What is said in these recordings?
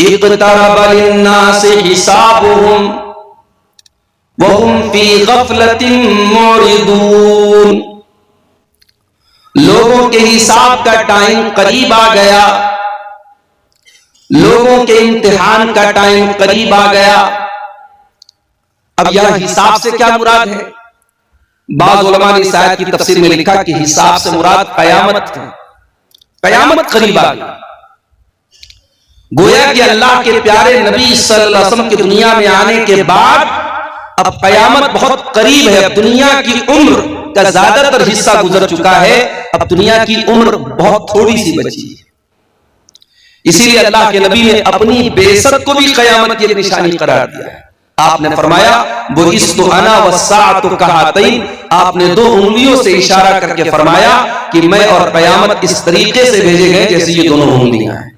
اقترب للناس حسابهم وهم في غفلة معرضون. لوگوں کے حساب کا ٹائم قریب آ گیا، لوگوں کے امتحان کا ٹائم قریب آ گیا. اب یہاں حساب سے کیا مراد ہے؟ بعض علماء نے اس آیت کی تفسیر میں لکھا کہ حساب سے مراد قیامت ہے. قیامت قریب آ گئی. گویا کہ اللہ کے پیارے نبی صلی اللہ علیہ وسلم کی دنیا میں آنے کے بعد اب قیامت بہت قریب ہے. اب دنیا کی عمر کا زیادہ تر حصہ گزر چکا ہے، اب دنیا کی عمر بہت تھوڑی سی بچی ہے. اسی لیے اللہ کے نبی نے اپنی بعثت کو بھی قیامت کی ایک نشانی قرار دیا ہے. آپ نے فرمایا بُعِثْتُ أَنَا وَالسَّاعَةُ كَهَاتَيْنِ. آپ نے دو انگلیوں سے اشارہ کر کے فرمایا کہ میں اور قیامت اس طریقے سے بھیجے گئے جیسے یہ دونوں انگلیاں ہیں.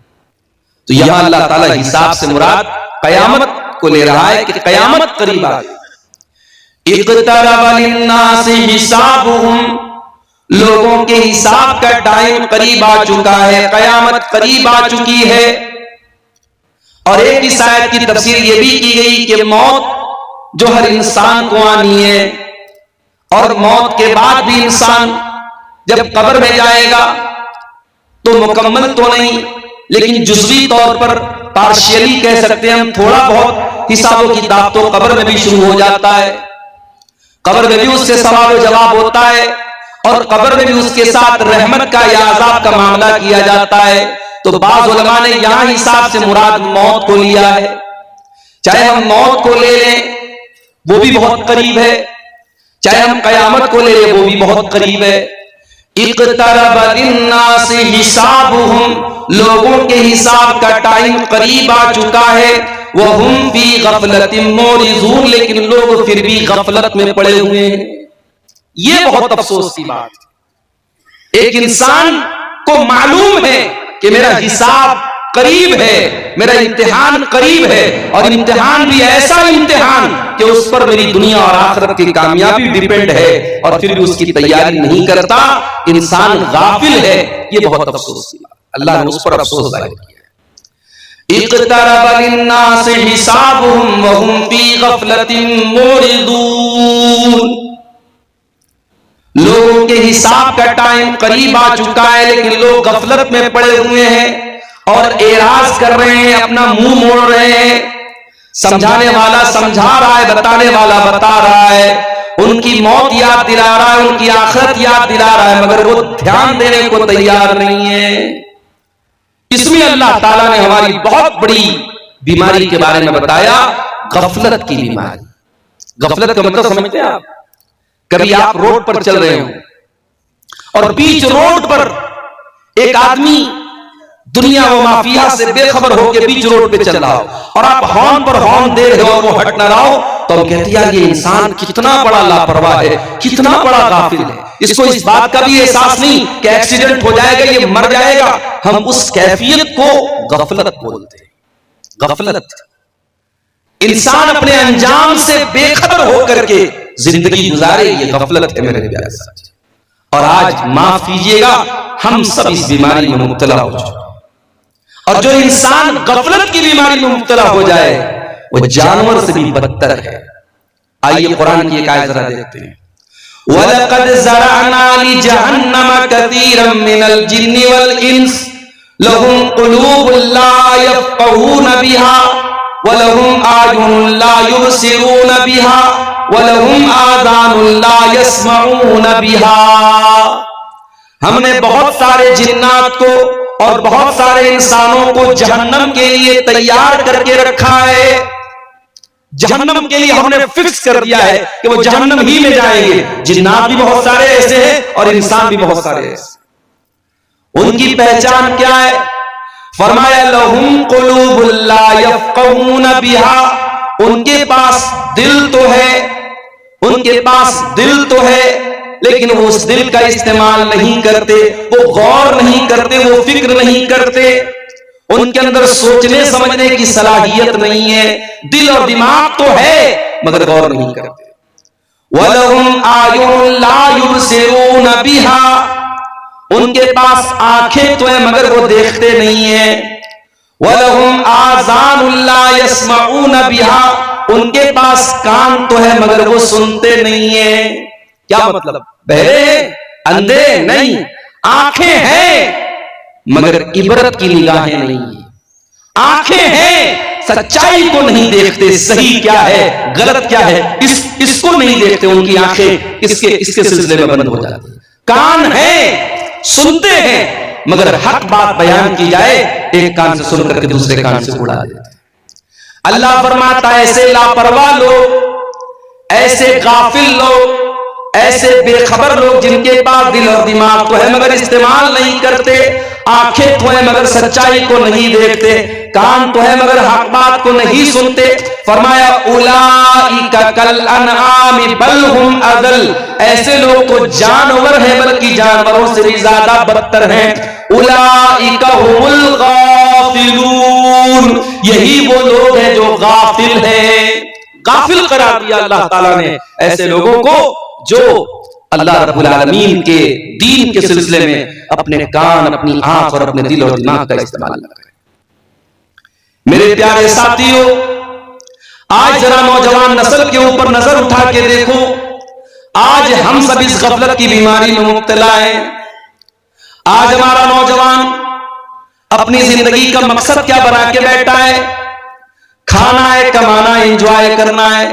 تو یہاں اللہ تعالیٰ حساب سے مراد قیامت کو لے رہا ہے کہ قیامت قریب آ گئی. اقترب للناس حسابهم. لوگوں کے حساب کا ٹائم قریب آ چکا ہے، قیامت قریب آ چکی ہے. اور ایک اس آیت کی تفسیر یہ بھی کی گئی کہ موت جو ہر انسان کو آنی ہے، اور موت کے بعد بھی انسان جب قبر میں جائے گا تو مکمل تو نہیں لیکن جزوی طور پر پارشیلی کہہ سکتے ہیں ہم، تھوڑا بہت حساب و کتاب تو قبر میں بھی شروع ہو جاتا ہے. قبر میں بھی اس سے سوال و جواب ہوتا ہے، اور قبر میں بھی اس کے ساتھ رحمت کا یا عذاب کا معاملہ کیا جاتا ہے. تو بعض علماء نے یہاں حساب سے مراد موت کو لیا ہے. چاہے ہم موت کو لے لیں وہ بھی بہت قریب ہے، چاہے ہم قیامت کو لے لیں وہ بھی بہت قریب ہے. اقترب للناس حسابهم. لوگوں کے حساب کا ٹائم قریب آ چکا ہے. وهم في غفلة معرضون. لیکن لوگ پھر بھی غفلت میں پڑے ہوئے ہیں. یہ بہت افسوس کی بات ہے. ایک انسان کو معلوم ہے کہ میرا حساب قریب ہے، میرا امتحان قریب ہے، اور امتحان بھی ایسا امتحان کہ اس پر میری دنیا اور آخرت کی کامیابی ڈیپینڈ ہے، اور پھر بھی اس کی تیاری نہیں کرتا. انسان غافل ہے. یہ بہت افسوس کی بات. اللہ نے اس پر افسوس ظاہر کیا ہے. اقترب للناس حسابهم وهم في غفلة معرضون. لوگوں کے حساب کا ٹائم قریب آ چکا ہے لیکن لوگ غفلت میں پڑے ہوئے ہیں اور اعراض کر رہے ہیں، اپنا منہ موڑ رہے ہیں. سمجھانے والا سمجھا رہا ہے، بتانے والا بتا رہا ہے، ان کی موت یاد دلا رہا ہے، ان کی آخرت یاد دلا رہا ہے، مگر وہ دھیان دینے کو تیار نہیں ہے. اس میں اللہ تعالیٰ نے ہماری بہت بڑی بیماری کے بارے میں بتایا، غفلت کی بیماری. غفلت کا مطلب سمجھتے ہیں آپ؟ کبھی آپ روڈ پر چل رہے ہو اور بیچ روڈ پر ایک آدمی دنیا و مافیا سے بے خبر ہو کے بیچ روڈ پہ چل رہا ہو اور آپ ہارن پر ہارن دے رہے ہو اور وہ ہٹ نہ رہا ہو، تو ہم کہتے ہیں یہ انسان کتنا بڑا لاپرواہ ہے، کتنا بڑا غافل ہے. اس کو اس بات کا بھی احساس نہیں کہ ایکسیڈنٹ ہو جائے گا، یہ مر جائے گا. ہم اس کیفیت کو غفلت بولتے ہیں. غفلت. انسان اپنے انجام سے بے خبر ہو کر کے زندگی گزارے، یہ غفلت ہے میرے پیارے ساتھی. اور آج معاف کیجئے گا ہم سب اس بیماری میں مبتلا ہو چکے. اور جو انسان غفلت کی بیماری میں مبتلا ہو جائے وہ جانور سے بھی بدتر ہے. آئیے قرآن کی ایک آیت ذرا دیکھتے ہیں. وَلَقَدْ زَرَعْنَا لِجَهَنَّمَ كَثِيرًا مِنَ الْجِنِّ وَالْإِنسِ لَهُمْ قُلُوبٌ لَا يَفْقَهُونَ بِهَا وَلَهُمْ أَعْيُنٌ لَا يُبْصِرُونَ بِهَا وَلَهُمْ آذَانٌ لَا يَسْمَعُونَ بِهَا. ہم نے بہت سارے جنات کو اور بہت سارے انسانوں کو جہنم کے لیے تیار کر کے رکھا ہے. جہنم کے لیے ہم نے فکس کر دیا ہے کہ وہ جہنم ہی میں جائیں گے. جنات بھی بہت سارے ایسے ہیں اور انسان بھی بہت سارے ایسے. ان کی پہچان کیا ہے؟ فرمایا لہم قلوب لا یفقہون بہا. ان کے پاس دل تو ہے، ان کے پاس دل تو ہے لیکن وہ اس دل کا استعمال نہیں کرتے، وہ غور نہیں کرتے، وہ فکر نہیں کرتے. ان کے اندر سوچنے سمجھنے کی صلاحیت نہیں ہے. دل اور دماغ تو ہے مگر غور نہیں کرتے. وَلَهُمْ أَعْيُنٌ لَا يُبْصِرُونَ بِهَا. ان کے پاس آنکھیں تو ہیں مگر وہ دیکھتے نہیں ہیں. وَلَهُمْ آذَانٌ لَا يَسْمَعُونَ بِهَا، ان کے پاس کان تو ہے مگر وہ سنتے نہیں ہیں۔ کیا مطلب؟ بہرے اندھے نہیں، آنکھیں ہیں مگر عبرت کی نگاہیں نہیں ہیں، آنکھیں ہیں سچائی کو نہیں دیکھتے، صحیح کیا ہے غلط کیا ہے اس کو نہیں دیکھتے، ان کی آنکھیں اس کے سلسلے میں بند ہو جاتی ہیں۔ کان ہیں سنتے ہیں مگر حق بات بیان کی جائے ایک کان سے سن کر کے دوسرے کان سے اڑا دیتے ہیں۔ اللہ فرماتا ہے ایسے لاپرواہ لوگ، ایسے غافل لوگ، ایسے بے خبر لوگ جن کے پاس دل اور دماغ تو ہے مگر استعمال نہیں کرتے، آنکھیں تو ہے مگر سچائی کو نہیں دیکھتے، کان تو ہے مگر حق بات کو نہیں سنتے، فرمایا اولئک کالانعام بل ہم اضل، ایسے لوگ تو جانور ہیں بلکہ جانوروں سے بھی زیادہ بدتر ہیں، اولئک هم الغافلون، یہی وہ لوگ ہیں جو غافل ہیں۔ غافل قرار دیا اللہ تعالیٰ نے ایسے لوگوں کو جو اللہ رب العالمین کے دین کے سلسلے میں اپنے کان، اپنی آنکھ اور اپنے دل اور دماغ کا استعمال نہ کریں۔ میرے پیارے ساتھیوں، آج ذرا نوجوان نسل کے اوپر نظر اٹھا کے دیکھو، آج ہم سب اس غفلت کی بیماری میں مبتلا ہیں۔ آج ہمارا نوجوان اپنی زندگی کا مقصد کیا بنا کے بیٹھا ہے؟ کھانا ہے، کمانا ہے، انجوائے کرنا ہے،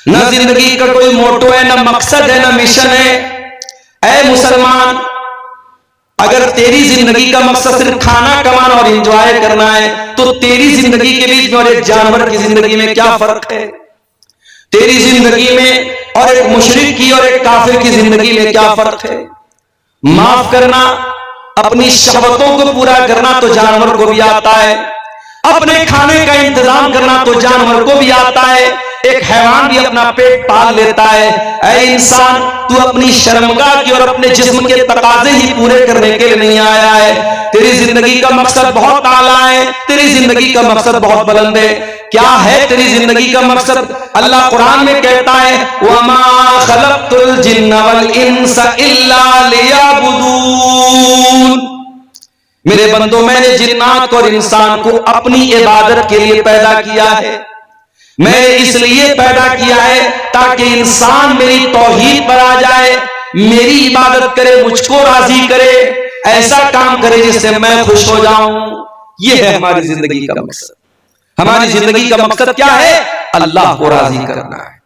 نہ زندگی کا کوئی موٹو ہے، نہ مقصد ہے، نہ مشن ہے۔ اے مسلمان، اگر تیری زندگی کا مقصد صرف کھانا کمانا اور انجوائے کرنا ہے تو تیری زندگی کے بیچ میں اور ایک جانور کی زندگی میں کیا فرق ہے؟ تیری زندگی میں اور ایک مشرک کی اور ایک کافر کی زندگی میں کیا فرق ہے؟ معاف کرنا، اپنی شہوتوں کو پورا کرنا تو جانور کو بھی آتا ہے، اپنے کھانے کا انتظام کرنا تو جانور کو بھی آتا ہے، ایک حیوان بھی اپنا پیٹ پال لیتا ہے۔ اے انسان، تو اپنی شرمگاہ کی اور اپنے جسم کے تقاضے ہی پورے کرنے کے لیے نہیں آیا ہے، تیری زندگی کا مقصد بہت اعلیٰ ہے، تیری زندگی کا مقصد بہت بلند ہے۔ کیا ہے تیری زندگی کا مقصد؟ اللہ قرآن میں کہتا ہے وَمَا خَلَقْتُ الْجِنَّ وَالْإِنسَ إِلَّا لِيَعْبُدُونَ، میرے بندوں میں نے جنات اور انسان کو اپنی عبادت کے لیے پیدا کیا ہے، میں نے اس لیے پیدا کیا ہے تاکہ انسان میری توحید پر آ جائے، میری عبادت کرے، مجھ کو راضی کرے، ایسا کام کرے جس سے میں خوش ہو جاؤں۔ یہ ہے ہماری زندگی کا مقصد۔ ہماری زندگی کا مقصد کیا ہے؟ اللہ کو راضی کرنا ہے۔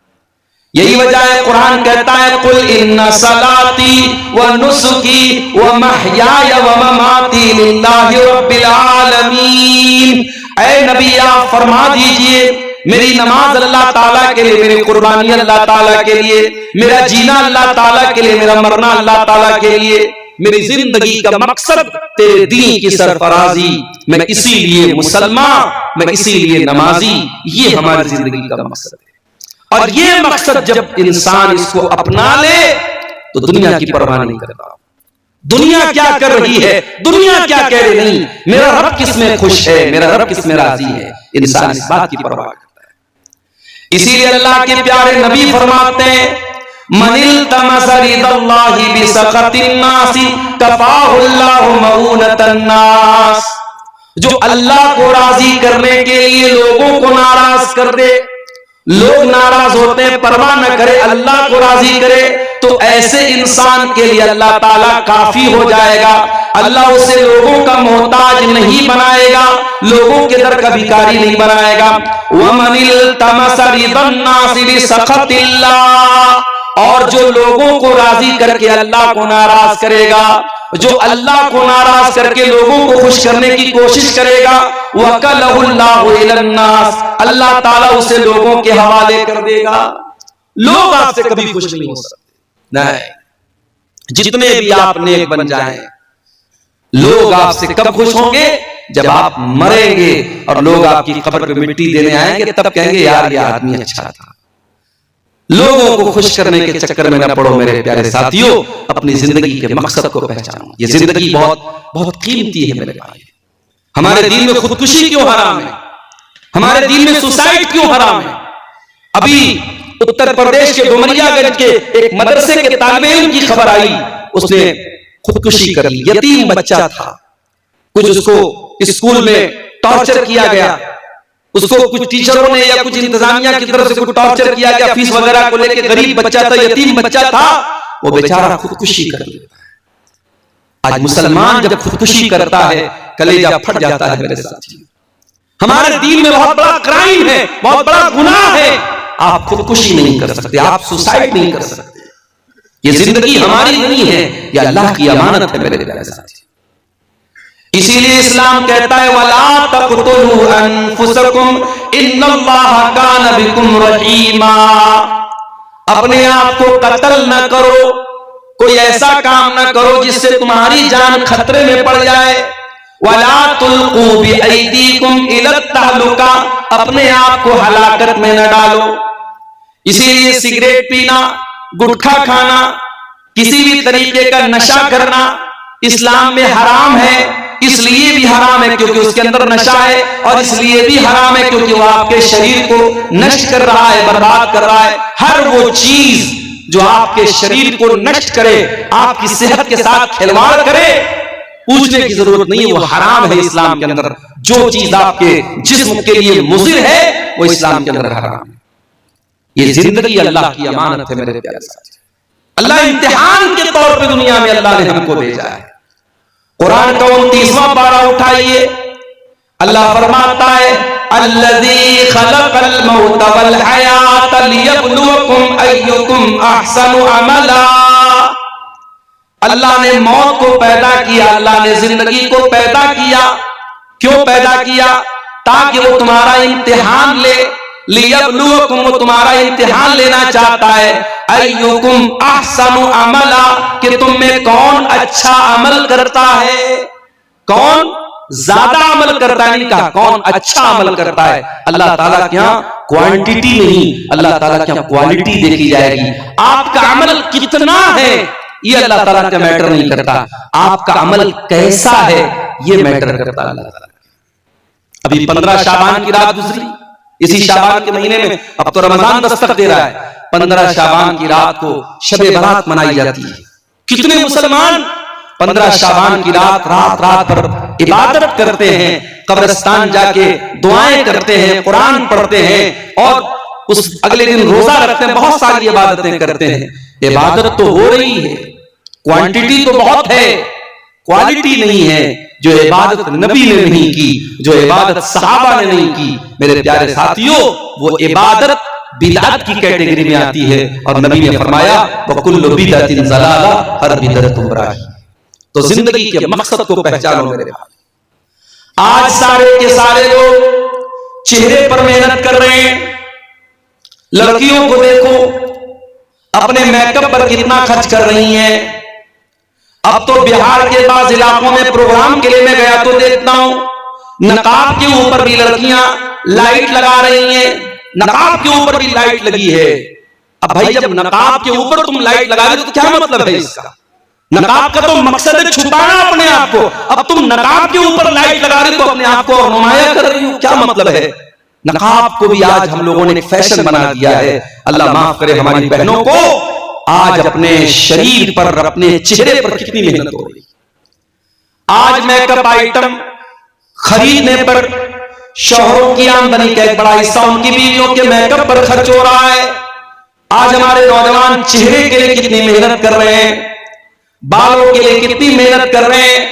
یہی وجہ ہے قرآن کہتا ہے قُلْ إِنَّ صَلَاتِي وَنُسُكِي وَمَحْيَايَ وَمَمَاتِي لِلَّهِ رَبِّ الْعَالَمِينَ، اے نبی آپ فرما دیجئے میری نماز اللہ تعالیٰ کے لیے، میری قربانی اللہ تعالیٰ کے لیے، میرا جینا اللہ تعالیٰ کے لیے، میرا مرنا اللہ تعالیٰ کے لیے، میری زندگی کا مقصد تیرے دین کی سرفرازی، میں اسی لیے مسلمان، میں اسی لیے نمازی، یہ ہماری زندگی کا مقصد ہے۔ اور یہ مقصد جب انسان اس کو اپنا لے تو دنیا کی پرواہ نہیں کرتا، دنیا کیا کر رہی ہے، دنیا کیا کہہ رہی نہیں، میرا رب کس میں خوش ہے، میرا رب کس میں راضی ہے، انسان اس بات کی پرواہ کرتا ہے۔ اسی لیے اللہ کے پیارے نبی فرماتے ہیں من التمس رضا اللہ بسخط الناس کفاہ اللہ مؤونۃ الناس، جو اللہ کو راضی کرنے کے لیے لوگوں کو ناراض کر دے، لوگ ناراض ہوتے ہیں پرواہ نہ کرے، اللہ کو راضی کرے، تو ایسے انسان کے لیے اللہ تعالیٰ کافی ہو جائے گا، اللہ اسے لوگوں کا محتاج نہیں بنائے گا، لوگوں کے در کا بھکاری نہیں بنائے گا۔ وَمَنِ الْتَمَسَ رِضَا النَّاسِ بِسَخَطِ اللَّهِ، اور جو لوگوں کو راضی کر کے اللہ کو ناراض کرے گا، جو اللہ کو ناراض کر کے لوگوں کو خوش کرنے کی کوشش کرے گا، وَكَلَهُ اللَّهُ إِلَى النَّاسِ، اللہ تعالیٰ اسے لوگوں کے حوالے کر دے گا۔ لوگ آپ سے کبھی خوش نہیں ہو سکتے، نہیں، جتنے بھی آپ نیک بن جائیں، لوگ آپ سے کب خوش ہوں گے؟ جب آپ مریں گے اور لوگ آپ کی قبر پہ مٹی دینے آئیں گے، تب کہیں گے یار یہ آدمی اچھا تھا۔ لوگوں کو خوش کرنے کے چکر میں نہ پڑو میرے پیارے ساتھیوں، اپنی زندگی کے مقصد کو پہچانو۔ یہ زندگی بہت بہت قیمتی ہے میرے بھائی۔ ہمارے دین میں خودکشی کیوں حرام ہے؟ ہمارے دین میں سوسائڈ کیوں حرام ہے؟ ابھی اتر پردیش کے ڈومریا گنج کے ایک مدرسے کے طالب علم کی خبر آئی، اس نے خودکشی کر لی، یتیم بچہ تھا، کچھ اس کو اسکول میں ٹارچر کیا گیا، اس کو کچھ ٹیچروں نے یا کچھ انتظامیہ کی طرف سے کچھ ٹارچر کیا گیا فیس وغیرہ کو لے کے، غریب بچہ تھا، یتیم بچہ تھا، وہ بیچارہ خودکشی کر لیتا ہے۔ آج مسلمان جب خودکشی کرتا ہے کلیجہ پھٹ جاتا ہے میرے ساتھی۔ ہمارے دین میں بہت بڑا کرائم ہے، بہت بڑا گناہ ہے، آپ خودکشی نہیں کر سکتے، آپ سوسائڈ نہیں کر سکتے۔ یہ زندگی ہماری نہیں ہے، یہ اللہ کی امانت ہے میرے پیارے ساتھی۔ اسی لیے اسلام کہتا ہے وَلَا تَقْتُلُوا أَنفُسَكُمْ إِنَّ اللَّهَ كَانَ بِكُمْ رَحِيمًا۔ اپنے آپ کو قتل نہ کرو، کوئی ایسا کام نہ کرو جس سے تمہاری جان خطرے میں پڑ جائے۔ وَلَا تُلْقُوا بِأَيْدِيكُمْ إِلَى التَّهْلُكَةِ، اپنے آپ کو ہلاکت میں نہ ڈالو۔ اسی لیے سگریٹ پینا، گٹکھا کھانا، کسی بھی طریقے کا نشہ کرنا اسلام میں حرام ہے۔ اس لیے بھی حرام ہے کیونکہ اس کے اندر نشہ ہے، اور اس لیے بھی حرام ہے کیونکہ وہ آپ کے شریر کو نشٹ کر رہا ہے، برباد کر رہا ہے۔ ہر وہ چیز جو آپ کے شریر کو نشٹ کرے، آپ کی صحت کے ساتھ کھلواڑ کرے، پوچھنے کی ضرورت نہیں ہے، وہ حرام ہے اسلام کے اندر۔ جو چیز آپ کے جسم کے لیے مضر ہے وہ اسلام کے اندر حرام ہے۔ یہ زندگی اللہ کی امانت ہے میرے پیارے ساتھی۔ اللہ امتحان کے طور پہ دنیا میں اللہ نے ہم کو بھیجا ہے۔ قرآن کا 29واں پارہ اٹھائیے، اللہ فرماتا ہے الذی خلق الموت والحیات لیبلوکم ایکم احسن عملا۔ اللہ نے موت کو پیدا کیا، اللہ نے زندگی کو پیدا کیا۔ کیوں پیدا کیا؟ تاکہ وہ تمہارا امتحان لے، لیبلوکم، وہ تمہارا امتحان لینا چاہتا ہے، ایکم احسن عملا، کہ تم میں کون اچھا عمل کرتا ہے، کون زیادہ عمل کرتا ہے، نہیں کہا کون اچھا عمل کرتا ہے۔ اللہ تعالیٰ کے ہاں کوانٹیٹی نہیں، اللہ تعالیٰ کے ہاں کوالٹی دیکھی جائے گی۔ آپ کا عمل کتنا ہے یہ اللہ تعالیٰ کا میٹر نہیں کرتا، آپ کا عمل کیسا ہے یہ میٹر کرتا ہے اللہ تعالیٰ۔ ابھی 15 شعبان کی رات گزری، اسی شعبان کے مہینے میں، اب تو رمضان دستک دے رہا ہے، 15 شعبان کی رات کو شب برات منائی جاتی ہے۔ کتنے مسلمان 15 شعبان کی رات رات پر عبادت کرتے ہیں، قبرستان جا کے دعائیں کرتے ہیں، قرآن پڑھتے ہیں، اور اس اگلے دن روزہ رکھتے ہیں، بہت ساری عبادتیں کرتے ہیں۔ عبادت تو ہو رہی ہے، کوانٹیٹی تو بہت ہے، کوالٹی نہیں ہے۔ جو عبادت نبی نے نہیں کی، جو عبادت صحابہ نے نہیں کی، میرے پیارے ساتھیوں، وہ عبادت بدعت کی کیٹیگری میں آتی ہے، اور نبی نے فرمایا وَكُلُّ بِدْعَةٍ ضَلَالَةٍ، ہر بدعت گمراہی۔ تو زندگی کے مقصد کو پہچانو میرے بھائی۔ آج سارے کے سارے لوگ چہرے پر محنت کر رہے ہیں۔ لڑکیوں کو دیکھو اپنے میک اپ پر کتنا خرچ کر رہی ہیں۔ اب تو بہار کے بعض علاقوں میں پروگرام کے لیے میں گیا تو دیکھتا ہوں نقاب کے اوپر بھی لڑکیاں لائٹ لگا رہی ہیں، نقاب کے اوپر بھی لائٹ لگی ہے۔ اب بھائی جب نقاب کے اوپر تم لائٹ لگا رہے ہو تو کیا مطلب ہے اس کا؟ نقاب کا تو مقصد ہے چھپانا اپنے آپ کو، اب تم نقاب کے اوپر لائٹ لگا رہے ہو تو اپنے آپ کو نمایاں کر رہی ہو، کیا مطلب ہے؟ نقاب کو بھی آج ہم لوگوں نے فیشن بنا دیا ہے۔ اللہ معاف کرے ہماری بہنوں کو، آج اپنے شریر پر، اپنے چہرے پر کتنی محنت ہو رہی ہے۔ آج میک اپ آئٹم خریدنے پر شوہروں کی آمدنی کا ایک بڑا حصہ ان کی بیویوں کے میک اپ پر خرچ ہو رہا ہے۔ آج ہمارے نوجوان چہرے کے لیے کتنی محنت کر رہے ہیں، بالوں کے لیے کتنی محنت کر رہے ہیں۔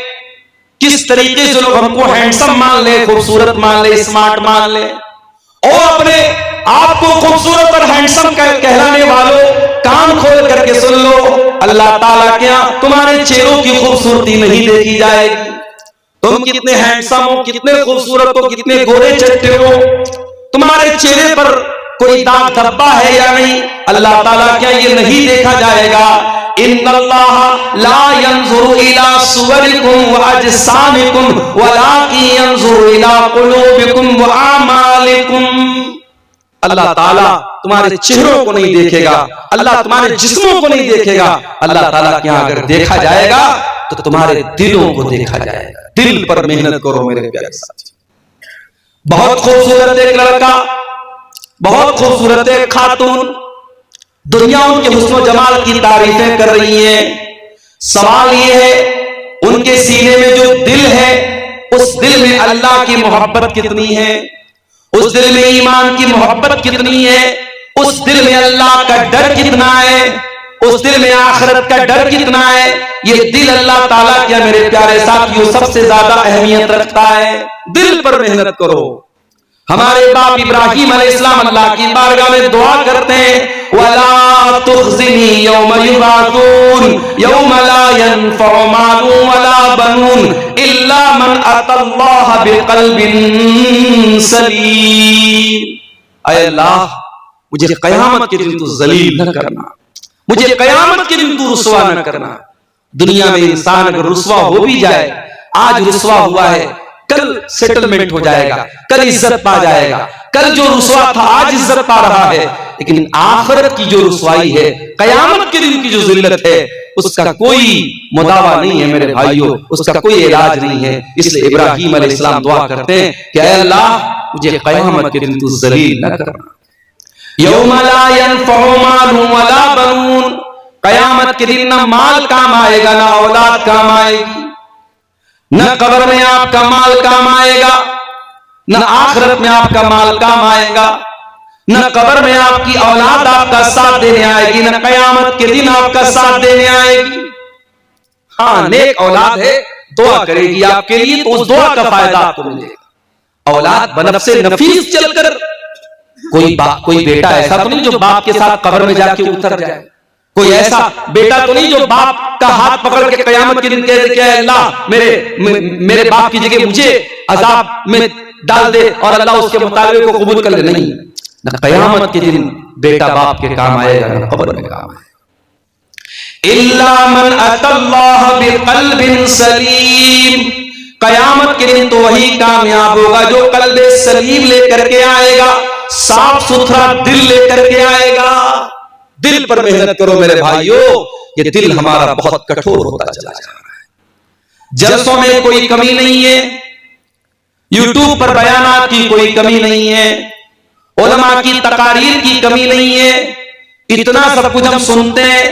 کس طریقے سے لوگ ہم کو ہینڈسم مان لے، خوبصورت مان لے، اسمارٹ مان لے، اور اپنے آپ کو خوبصورت اور ہینڈسم کہلانے والوں کان کھول کر کے سن لو، اللہ تعالیٰ کے یہاں تمہارے چہروں کی خوبصورتی نہیں دیکھی جائے گی۔ تم کتنے ہینڈسم ہو، کتنے خوبصورت ہو، کتنے گورے چٹے ہو، تمہارے چہرے پر کوئی داغ دھبا ہے یا نہیں، اللہ تعالیٰ کیا یہ نہیں دیکھا جائے گا۔ ان اللہ لا ينظر الى صوركم واجسامكم ولكن ينظر الى قلوبكم واعمالكم۔ اللہ تعالیٰ تمہارے چہروں کو نہیں دیکھے گا، اللہ تمہارے جسموں کو نہیں دیکھے گا، اللہ تعالیٰ کے یہاں اگر دیکھا جائے گا تو تمہارے دلوں کو دیکھا جائے گا۔ دل پر محنت کرو میرے پیارے ساتھی۔ بہت خوبصورت ایک لڑکا، بہت خوبصورت ایک خاتون، دنیا ان کے حسن و جمال کی تعریفیں کر رہی ہے۔ سوال یہ ہے ان کے سینے میں جو دل ہے اس دل میں اللہ کی محبت کتنی ہے، اس دل میں ایمان کی محبت کتنی ہے، اس دل میں اللہ کا ڈر کتنا ہے، اس دل میں آخرت کا ڈر کتنا ہے. یہ دل اللہ تعالیٰ کیا میرے پیارے ساتھیوں سب سے زیادہ اہمیت رکھتا ہے. دل پر محنت کرو. ہمارے باپ ابراہیم علیہ السلام اللہ کی بارگاہ میں دعا کرتے ہیں وَلَا تُخْزِنِي يَوْمَ يُبْعَثُونَ يَوْمَ لَا يَنفَعُ مَالٌ وَلَا بَنُونَ إِلَّا مَنْ أَتَى اللَّهَ بِقَلْبٍ سَلِيمٍ. اے اللہ مجھے قیامت کے دن تو ذلیل نہ کرنا، مجھے قیامت کے دن تو رسوا نہ کرنا. دنیا میں انسان اگر رسوا ہو بھی جائے، آج رسوا ہوا ہے کل سیٹلمنٹ ہو جائے گا، کل عزت پا جائے گا. کل جو رسوا تھا آج عزت پا رہا ہے. لیکن آخرت کی جو رسوائی ہے، قیامت کے دن کی جو ذلت ہے، اس کا کوئی مداوا نہیں ہے میرے بھائیوں، اس کا کوئی علاج نہیں ہے. اس لیے ابراہیم علیہ السلام دعا کرتے ہیں کہ اے اللہ مجھے قیامت کے دن تو ذلیل نہ کرنا. یوم لا ينفع مال ولا بنون، قیامت کے دن نہ مال کام آئے گا، نہ اولاد کام آئے گی، نہ قبر میں آپ کا مال کام آئے گا، نہ آخرت میں آپ کا مال کام آئے گا، نہ قبر میں آپ کی اولاد آپ کا ساتھ دینے آئے گی، نہ قیامت کے دن آپ کا ساتھ دینے آئے گی. ہاں نیک اولاد ہے، دعا کرے گی آپ کے لیے تو اس دعا کا فائدہ آپ کو ملے گا. اولاد بنفس نفیس چل کر کوئی بیٹا ایسا تو نہیں جو باپ کے ساتھ قبر میں جا کے اتر جائے. کوئی ایسا بیٹا تو نہیں جو باپ کا ہاتھ پکڑ کے قیامت کے دن کہے کہ اے اللہ میرے باپ کی جگہ مجھے عذاب میں ڈال دے اور اللہ اس کے مطالبے کو قبول کر لے. نہیں، نہ قیامت کے دن بیٹا باپ کے کام آئے گا، نہ قبر میں کام آئے گا. الا من اتى الله بقلب سلیم. قیامت کے دن تو وہی کامیاب ہوگا جو قلب سلیم لے کر کے آئے گا، صاف ستھرا دل لے کر کے آئے گا. دل پر محنت کرو میرے بھائیو. یہ دل ہمارا بہت کٹھور ہوتا چلا جا رہا ہے. جلسوں میں کوئی کمی نہیں ہے، یوٹیوب پر بیانات کی کوئی کمی نہیں ہے، علماء کی تقاریر کی کمی نہیں ہے. اتنا سب کچھ ہم سنتے ہیں،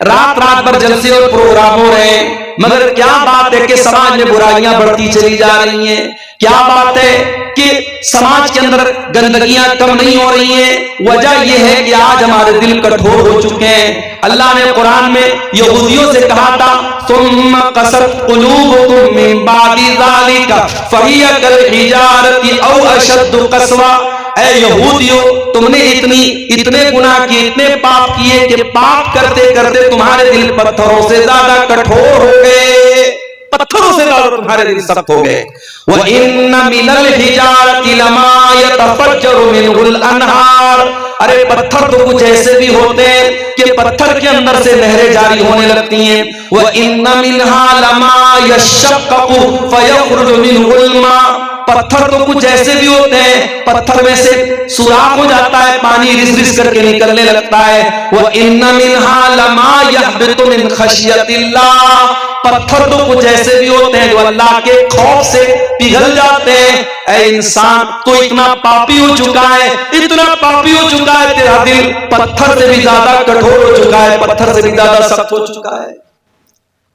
رات رات بھر جلسے اور پروگرام ہو رہے ہیں، مگر کیا بات ہے کہ سماج میں برائیاں بڑھتی چلی جا رہی ہیں. کیا بات ہے کہ سماج کے اندر گندگیاں کم نہیں ہو رہی ہیں. وجہ یہ ہے کہ آج ہمارے دل کٹھور ہو چکے ہیں. اللہ نے قرآن میں یہودیوں سے کہا تھا ثم قست قلوبکم من بعد ذلک فہی کالحجارۃ او اشد قسوہ. اے یہودیو تم نے اتنے گناہ کیے، اتنے پاپ کیے کہ پاپ کرتے کرتے تمہارے دل پتھروں سے زیادہ کٹھور ہو گئے، پتھروں سے زیادہ تمہارے دل سخت ہو گئے. وَإِنَّ مِنَ الْحِجَارَةِ لَمَا يَتَفَجَّرُ مِنْهُ الْأَنْهَارُ. ارے پتھر تو کچھ ایسے بھی ہوتے ہیں کہ پتھر کے اندر سے نہریں جاری ہونے لگتی ہیں. وَإِنَّ مِنْهَا لَمَا يَشَّقَّقُ فَيَخْرُجُ مِنْهُ الْمَاءُ. پتھر تو کچھ ایسے بھی ہوتے ہیں پتھر میں سے سوراخ ہو جاتا ہے، پانی رس رس کر کے نکلنے لگتا ہے. وَإِنَّ مِنْهَا لَمَا يَهْبِطُ مِنْ خَشْيَةِ اللَّهِ. پتھر تو کچھ ایسے بھی ہوتے ہیں جو اللہ کے خوف سے پگھل جاتے ہیں. اے انسان تو اتنا پاپی ہو چکا ہے، اتنا پاپی ہو چکا ہے، تیرا دل پتھر سے بھی زیادہ کٹھور ہو چکا ہے، پتھر سے بھی زیادہ سخت ہو چکا ہے.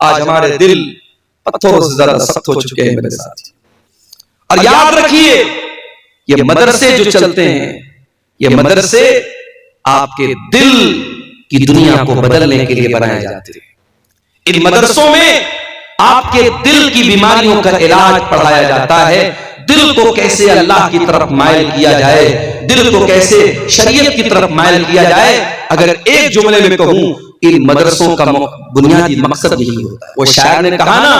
آج ہمارے دل پتھروں سے زیادہ سخت ہو چکے ہیں میرے ساتھ. اور یاد رکھیے یہ مدرسے جو چلتے ہیں، یہ مدرسے آپ کے دل کی دنیا کو بدلنے کے لیے بنائے جاتے ہیں. ان مدرسوں میں آپ کے دل کی بیماریوں کا علاج پڑھایا جاتا ہے. دل کو کیسے اللہ کی طرف مائل کیا جائے، دل کو کیسے شریعت کی طرف مائل کیا جائے. اگر ایک جملے میں کہوں ان مدرسوں کا بنیادی مقصد یہی ہوتا ہے. وہ شاعر نے کہا نا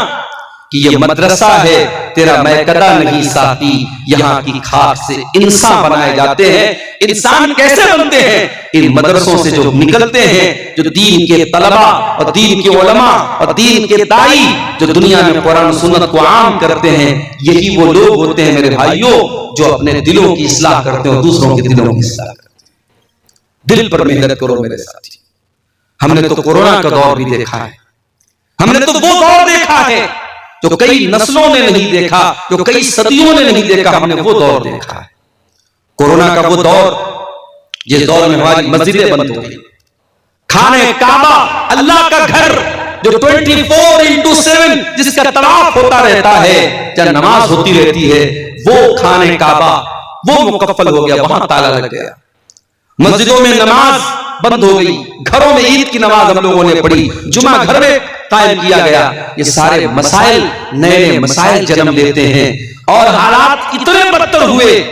کہ یہ مدرسہ ہے تیرا میکدہ نہیں ساتھی، یہاں کی خاک سے انسان بنائے جاتے ہیں. انسان کیسے بنتے ہیں؟ ان مدرسوں سے جو نکلتے ہیں، جو دین کے طلباء اور دین کے علماء اور دین کے داعی جو دنیا میں قرآن سنت کو عام کرتے ہیں، یہی وہ لوگ ہوتے ہیں میرے بھائیوں جو اپنے دلوں کی اصلاح کرتے ہیں اور دوسروں کے دلوں کی اصلاح کرتے ہیں. دل پر محنت کرو میرے ساتھی. ہم نے تو کورونا کا دور بھی دیکھا ہے، ہم نے تو وہ دور دیکھا ہے جو کئی نسلوں نے نہیں دیکھا، جو کئی صدیوں نے نہیں دیکھا. ہم نے وہ دور دیکھا ہے، کورونا کا وہ دور جس دور میں ہماری مسجدیں بند ہو گئی، خانہ کعبہ اللہ کا گھر جو 24/7 جس کا طواف ہوتا رہتا ہے، جب نماز ہوتی رہتی ہے، وہ خانہ کعبہ وہ مکفل ہو گیا، وہاں تالا لگ گیا، مسجدوں میں نماز بند ہو گئی، گھروں میں عید کی نماز ہم لوگوں نے پڑھی، جمعہ گھر میں قائم کیا گیا۔ یہ سارے مسائل نئے نئے مسائل جنم لیتے ہیں، اور حالات اتنے بدتر ہوئے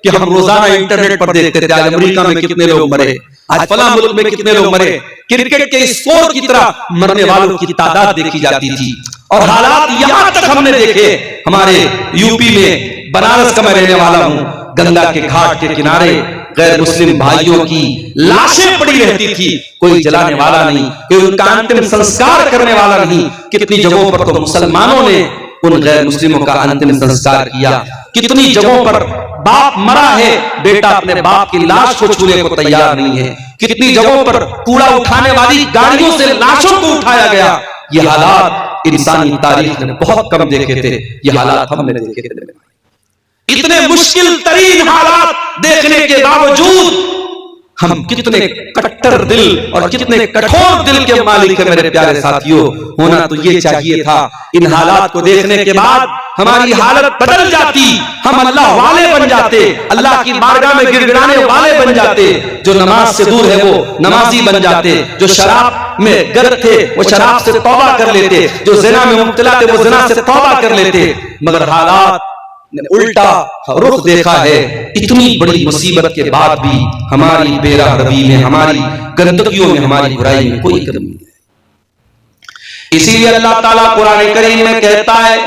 کہ ہم روزانہ انٹرنیٹ پر دیکھتے تھے آج امریکہ میں کتنے لوگ مرے، آج فلاں ملک میں کتنے لوگ مرے، کرکٹ کے اسکور کی طرح مرنے والوں کی تعداد دیکھی جاتی تھی، اور حالات یہاں تک ہم نے دیکھے۔ ہمارے یو پی میں بنارس کا میں رہنے والا ہوں، گنگا کے گھاٹ کے کنارے غیر مسلم بھائیوں کی لاشیں پڑی رہتی تھی، کوئی جلانے والا نہیں، کوئی ان کا انتم سنسکار کرنے والا نہیں۔ کتنی جگہوں پر تو مسلمانوں نے ان غیر مسلموں کا انتم سنسکار کیا، کتنی جگہوں پر باپ مرا ہے، بیٹا اپنے باپ کی لاش کو چھونے کو تیار نہیں ہے، کتنی جگہوں پر کوڑا اٹھانے والی گاڑیوں سے لاشوں کو اٹھایا گیا۔ یہ حالات انسانی تاریخ نے بہت کم دیکھے تھے، یہ حالات ہم نے دیکھے تھے۔ اتنے مشکل ترین حالات دیکھنے کے باوجود ہم کتنے کٹر دل اور کتنے کٹھور دل کے مالک ہیں میرے پیارے ساتھیوں۔ ہونا تو یہ چاہیے تھا، ان حالات کو دیکھنے کے بعد ہماری حالت بدل جاتی، ہم اللہ والے بن جاتے، اللہ کی بارگاہ میں گڑ گڑانے والے بن جاتے، جو نماز سے دور ہے وہ نمازی بن جاتے، جو شراب میں گرک تھے وہ شراب سے توبہ کر لیتے، جو زنا میں مبتلا تھے وہ زنا سے توبہ کر لیتے۔ مگر حالات نے الٹا رخ دیکھا ہے۔ اتنی بڑی مصیبت کے بعد بھی ہماری بے راہ روی میں، ہماری گندگیوں میں، ہماری برائی میں کوئی کمی نہیں ہے۔ اسی لیے اللہ تعالیٰ قرآن کریم میں کہتا ہے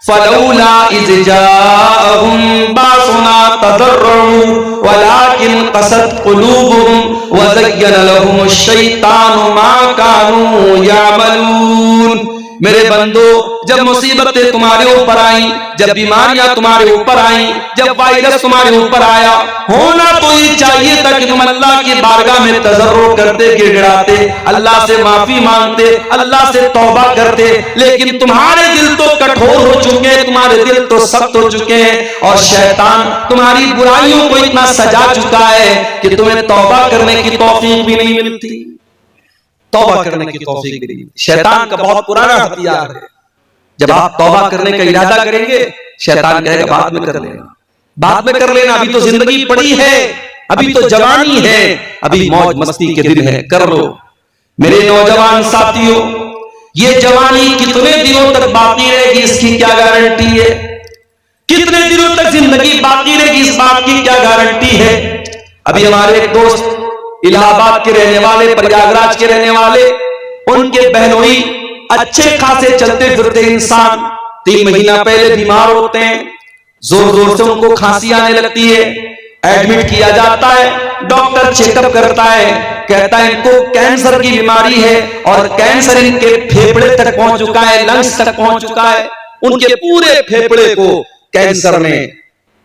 فَلَوْلَا إِذْ جَاءَهُمْ بَأْسُنَا تَضَرَّعُوا وَلَكِنْ قَسَتْ قُلُوبُهُمْ وَزَيَّنَ لَهُمُ الشَّيْطَانُ مَا كَانُوا يَعْمَلُونَ۔ میرے بندو، جب مصیبتیں تمہارے اوپر آئیں، جب بیماریاں تمہارے اوپر آئیں، جب وائرس تمہارے اوپر آیا، ہونا تو یہ چاہیے تھا کہ تم اللہ کی بارگاہ میں تضرع کرتے، گڑ گڑاتے، اللہ سے معافی مانگتے، اللہ سے توبہ کرتے، لیکن تمہارے دل تو کٹھور ہو چکے ہیں، تمہارے دل تو سخت ہو چکے ہیں، اور شیطان تمہاری برائیوں کو اتنا سجا چکا ہے کہ تمہیں توبہ کرنے کی توفیق بھی نہیں ملتی، توبہ کرنے کی توفیق بھی نہیں۔ شیطان کا بہت پرانا ہتھیار ہے، جب آپ توبہ کرنے کا ارادہ کریں گے شیطان کہے گا بعد میں کر لینا، بعد میں کر لینا، ابھی تو زندگی پڑی ہے، ابھی تو جوانی ہے، ابھی موج مستی کے دن ہے، کر لو۔ میرے نوجوان ساتھیوں، یہ جوانی کتنے دنوں تک باقی رہے گی اس کی کیا گارنٹی ہے؟ کتنے دنوں تک زندگی باقی رہے گی اس بات کی کیا گارنٹی ہے؟ ابھی ہمارے ایک دوست الہ آباد کے رہنے والے، پریاگراج کے رہنے والے، ان کے بہنوئی اچھے خاصے چلتے پھرتے انسان 3 مہینہ پہلے بیمار ہوتے ہیں، زور زور سے ان کو کھانسی آنے لگتی ہے، ایڈمٹ کیا جاتا ہے، ڈاکٹر چیک اپ کرتا ہے، کہتا ہے ان کو کینسر کی بیماری ہے، اور کینسر ان کے پھیپڑے تک پہنچ چکا ہے، لنگس تک پہنچ چکا ہے، ان کے پورے پھیپڑے کو کینسر نے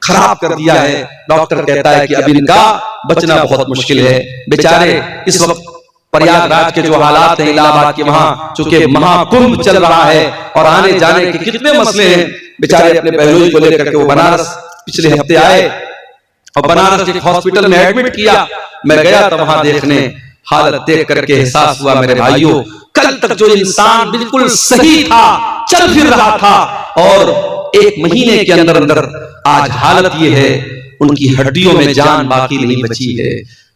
خراب کر دیا ہے۔ ڈاکٹر کہتا ہے کہ اب ان کا بچنا بہت مشکل ہے۔ بیچارے اس وقت پریاگراج کے جو حالات ہیں، الہ آباد کے، وہاں چونکہ مہا کمبھ چل رہا ہے اور آنے جانے کے کتنے مسئلے ہیں، بیچارے اپنے بہنوئی کو لے کر کے وہ بنارس پچھلے ہفتے آئے اور بنارس کے ہاسپٹل میں ایڈمٹ کیا۔ میں گیا تھا وہاں دیکھنے، حالت دیکھ کر کے احساس ہوا میرے بھائیوں، کل تک جو انسان بالکل صحیح تھا، چل پھر رہا تھا، اور 1 مہینے کے اندر اندر آج حالت یہ ہے ان کی ہڈیوں میں جان باقی نہیں بچی ہے،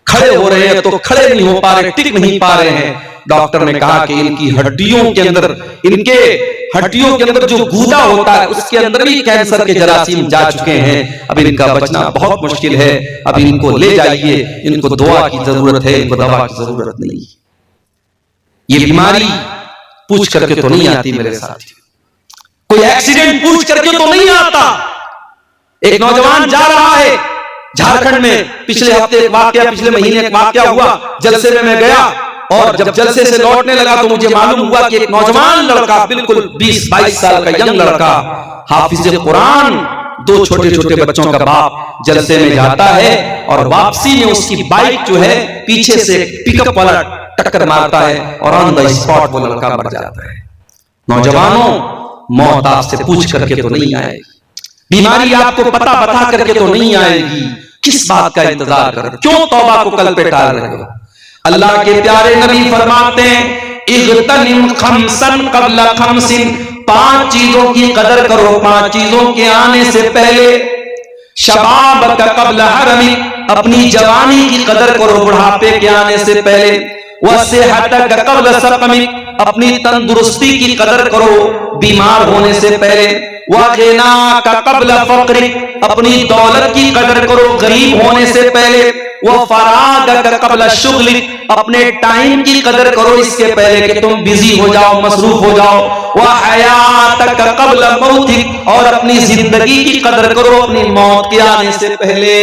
کھڑے ہو رہے ہیں تو کھڑے نہیں ہو پا رہے، ٹک نہیں پا رہے ہیں۔ ڈاکٹر نے کہا کہ ان کی ہڈیوں کے اندر، ان کے ہڈیوں کے اندر جو گودا ہوتا ہے اس کے اندر بھی کینسر کے جراثیم جا چکے ہیں، اب ان کا بچنا بہت مشکل ہے، اب ان کو لے جائیے، ان کو دعا کی ضرورت ہے، ان کو دوا کی ضرورت نہیں۔ یہ بیماری پوچھ کر کے تو نہیں آتی میرے ساتھ، کوئی ایکسیڈنٹ پوچھ کر کے تو نہیں آتا۔ ایک نوجوان جا رہا ہے جھارکھنڈ میں، پچھلے ہفتے ایک واقعہ، پچھلے مہینے ایک واقعہ ہوا، جلسے میں گیا، اور جب جلسے سے لوٹنے لگا تو مجھے معلوم ہوا کہ ایک نوجوان لڑکا، بالکل 20-22 سال کا ینگ لڑکا، حافظ قرآن، 2 چھوٹے چھوٹے بچوں کا باپ، جلسے میں جاتا ہے اور واپسی میں اس کی بائک جو ہے پیچھے سے پک اپ والا ٹکر مارتا ہے اور آن دا اسپاٹ وہ لڑکا مر جاتا ہے۔ نوجوانوں، موت آپ سے پوچھ کر کے تو نہیں آئے گی، بیماری آپ کو پتہ بتا کر کے تو نہیں آئے گی، کس بات کا انتظار کر رہے ہو؟ کیوں توبہ کو کل پہ ٹال رہے ہو؟ اللہ کے پیارے نبی فرماتے ہیں اغتنم خمسن قبل خمسن، 5 چیزوں کی قدر کرو 5 چیزوں کے آنے سے پہلے. شبابک قبل حرمک، اپنی جوانی کی قدر کرو بڑھاپے کے آنے سے پہلے. وصحتک قبل سقمک، اپنی تندرستی کی قدر کرو بیمار ہونے سے پہلے. وغناک قبل فقرک، اپنی دولت کی قدر کرو غریب ہونے سے پہلے. وفراغک قبل شغلک، اپنے ٹائم کی قدر کرو اس کے پہلے کہ تم بزی ہو جاؤ، مصروف ہو جاؤ. وحیاتک قبل موتک، اور اپنی زندگی کی قدر کرو اپنی موت کے آنے سے پہلے.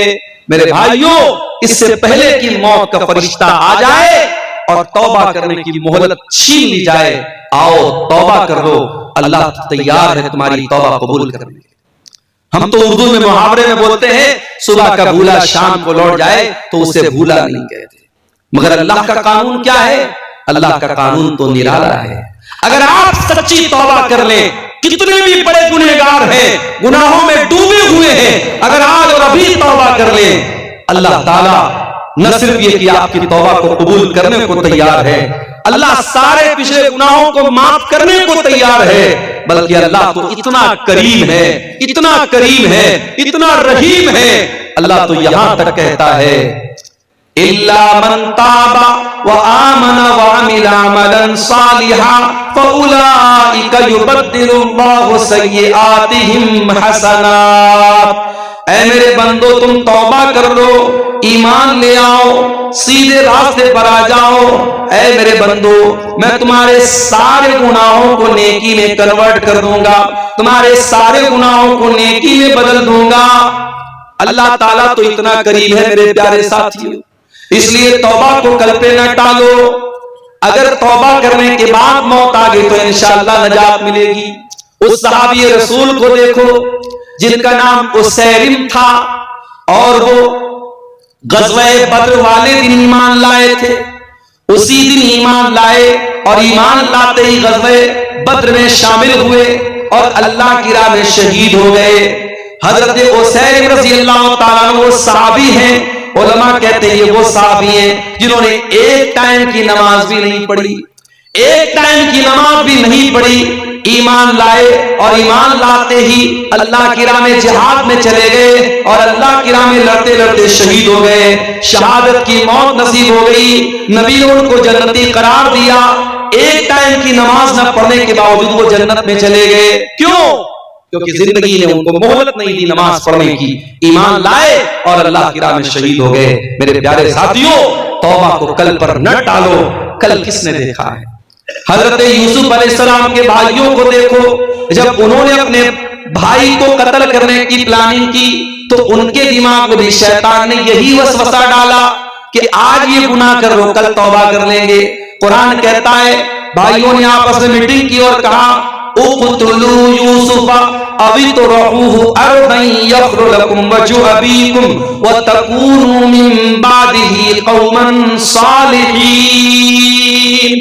میرے بھائیوں، اس سے پہلے کہ موت کا فرشتہ آ جائے اور توبہ کرنے کی مہلت چھین لی جائے، آؤ توبہ کر لو، اللہ تیار ہے تمہاری توبہ قبول کرنے کے. ہم تو اردو میں محاورے میں بولتے ہیں صبح کا بھولا شام کو لوٹ جائے تو اسے بھولا نہیں کہتے، مگر اللہ کا قانون کیا ہے؟ اللہ کا قانون تو نرالا ہے. اگر آپ سچی توبہ کر لیں، کتنے بھی بڑے گنہگار ہیں، گناہوں میں ڈوبے ہوئے ہیں، اگر آج اور ابھی توبہ کر لیں، اللہ تعالیٰ نہ صرف یہ کہ آپ کی توبہ کو قبول کرنے کو تیار ہے، اللہ سارے پچھلے گناہوں کو معاف کرنے کو تیار ہے، بلکہ اللہ تو اتنا کریم ہے، اتنا کریم ہے، اتنا رحیم ہے. اللہ تو یہاں تک کہتا ہے الا من تاب وآمن وعمل عملا صالحا فاولئک یبدل اللہ سیئاتہم حسنات. اے میرے بندو، تم توبہ کر لو، ایمان لے آؤ، سیدھے راستے پر آ جاؤ. اے میرے بندو، میں تمہارے سارے گناہوں کو نیکی میں کنورٹ کر دوں گا، تمہارے سارے گناہوں کو نیکی میں بدل دوں گا. اللہ تعالیٰ تو اتنا قریب ہے میرے پیارے ساتھیوں، اس لیے توبہ کو کل پہ نہ ٹالو. اگر توبہ کرنے کے بعد موت آ گئی تو انشاءاللہ نجات ملے گی. اس صحابی رسول کو دیکھو جن کا نام اسیرم تھا، اور وہ غزوہ بدر والے دن ایمان لائے تھے. اسی دن ایمان لائے اور ایمان لاتے ہی غزوہ بدر میں شامل ہوئے اور اللہ کی راہ میں شہید ہو گئے. حضرت اسیرم رضی اللہ تعالیٰ عنہ وہ صحابی ہیں، علماء کہتے ہیں یہ وہ صحابی ہیں جنہوں نے ایک ٹائم کی نماز بھی نہیں پڑھی، ایک ٹائم کی نماز بھی نہیں پڑھی، ایمان لائے اور ایمان لاتے ہی اللہ کی راہ میں جہاد میں چلے گئے اور اللہ کی راہ میں لڑتے لڑتے شہید ہو گئے. شہادت کی موت نصیب ہو گئی، نبی نے ان کو جنتی قرار دیا. ایک ٹائم کی نماز نہ پڑھنے کے باوجود وہ جنت میں چلے گئے. کیوں؟ کیونکہ زندگی نے ان کو مہلت نہیں دی نماز پڑھنے کی. ایمان لائے اور اللہ کی راہ میں شہید ہو گئے. میرے پیارے ساتھیوں، توبہ کو کل پر نہ ٹالو. کل کس نے دیکھا ہے؟ حضرت یوسف علیہ السلام کے بھائیوں کو دیکھو، جب انہوں نے اپنے بھائی کو قتل کرنے کی پلاننگ کی تو ان کے دماغ میں بھی شیطان نے یہی وسوسہ ڈالا کہ آج یہ گناہ کر لو، کل توبہ کر لیں گے. قرآن کہتا ہے بھائیوں نے آپس میں میٹنگ کی اور کہا اقتلوا یوسف او اطرحوه ارضا یخر لکم وجہ ابیکم وتکونوا من بعدہ قوما صالحین.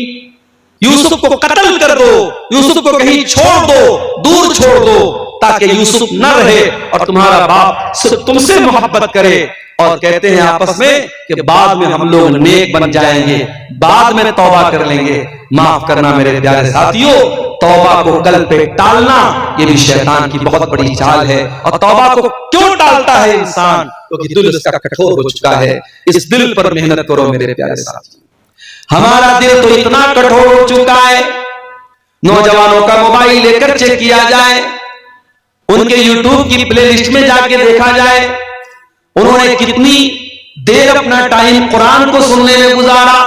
یوسف کو قتل کر دو، یوسف کو کہیں چھوڑ دو، دور چھوڑ دو، تاکہ یوسف نہ رہے اور تمہارا باپ صرف تم سے محبت کرے. اور کہتے ہیں آپس میں کہ بعد میں ہم لوگ نیک بن جائیں گے، بعد میں توبہ کر لیں گے. معاف کرنا میرے پیارے ساتھیوں، توبہ کو کل پہ ٹالنا یہ بھی شیطان کی بہت بڑی چال ہے. اور توبہ کو کیوں ٹالتا ہے انسان؟ کیونکہ دل اس کا کٹھور ہو چکا ہے. اس دل پر محنت کرو میرے پیارے ساتھیوں. ہمارا دل تو اتنا کٹھور ہو چکا ہے، نوجوانوں کا موبائل لے کر چیک کیا جائے، ان کے یوٹیوب کی پلے لسٹ میں جا کے دیکھا جائے انہوں نے کتنی دیر اپنا ٹائم قرآن کو سننے میں گزارا،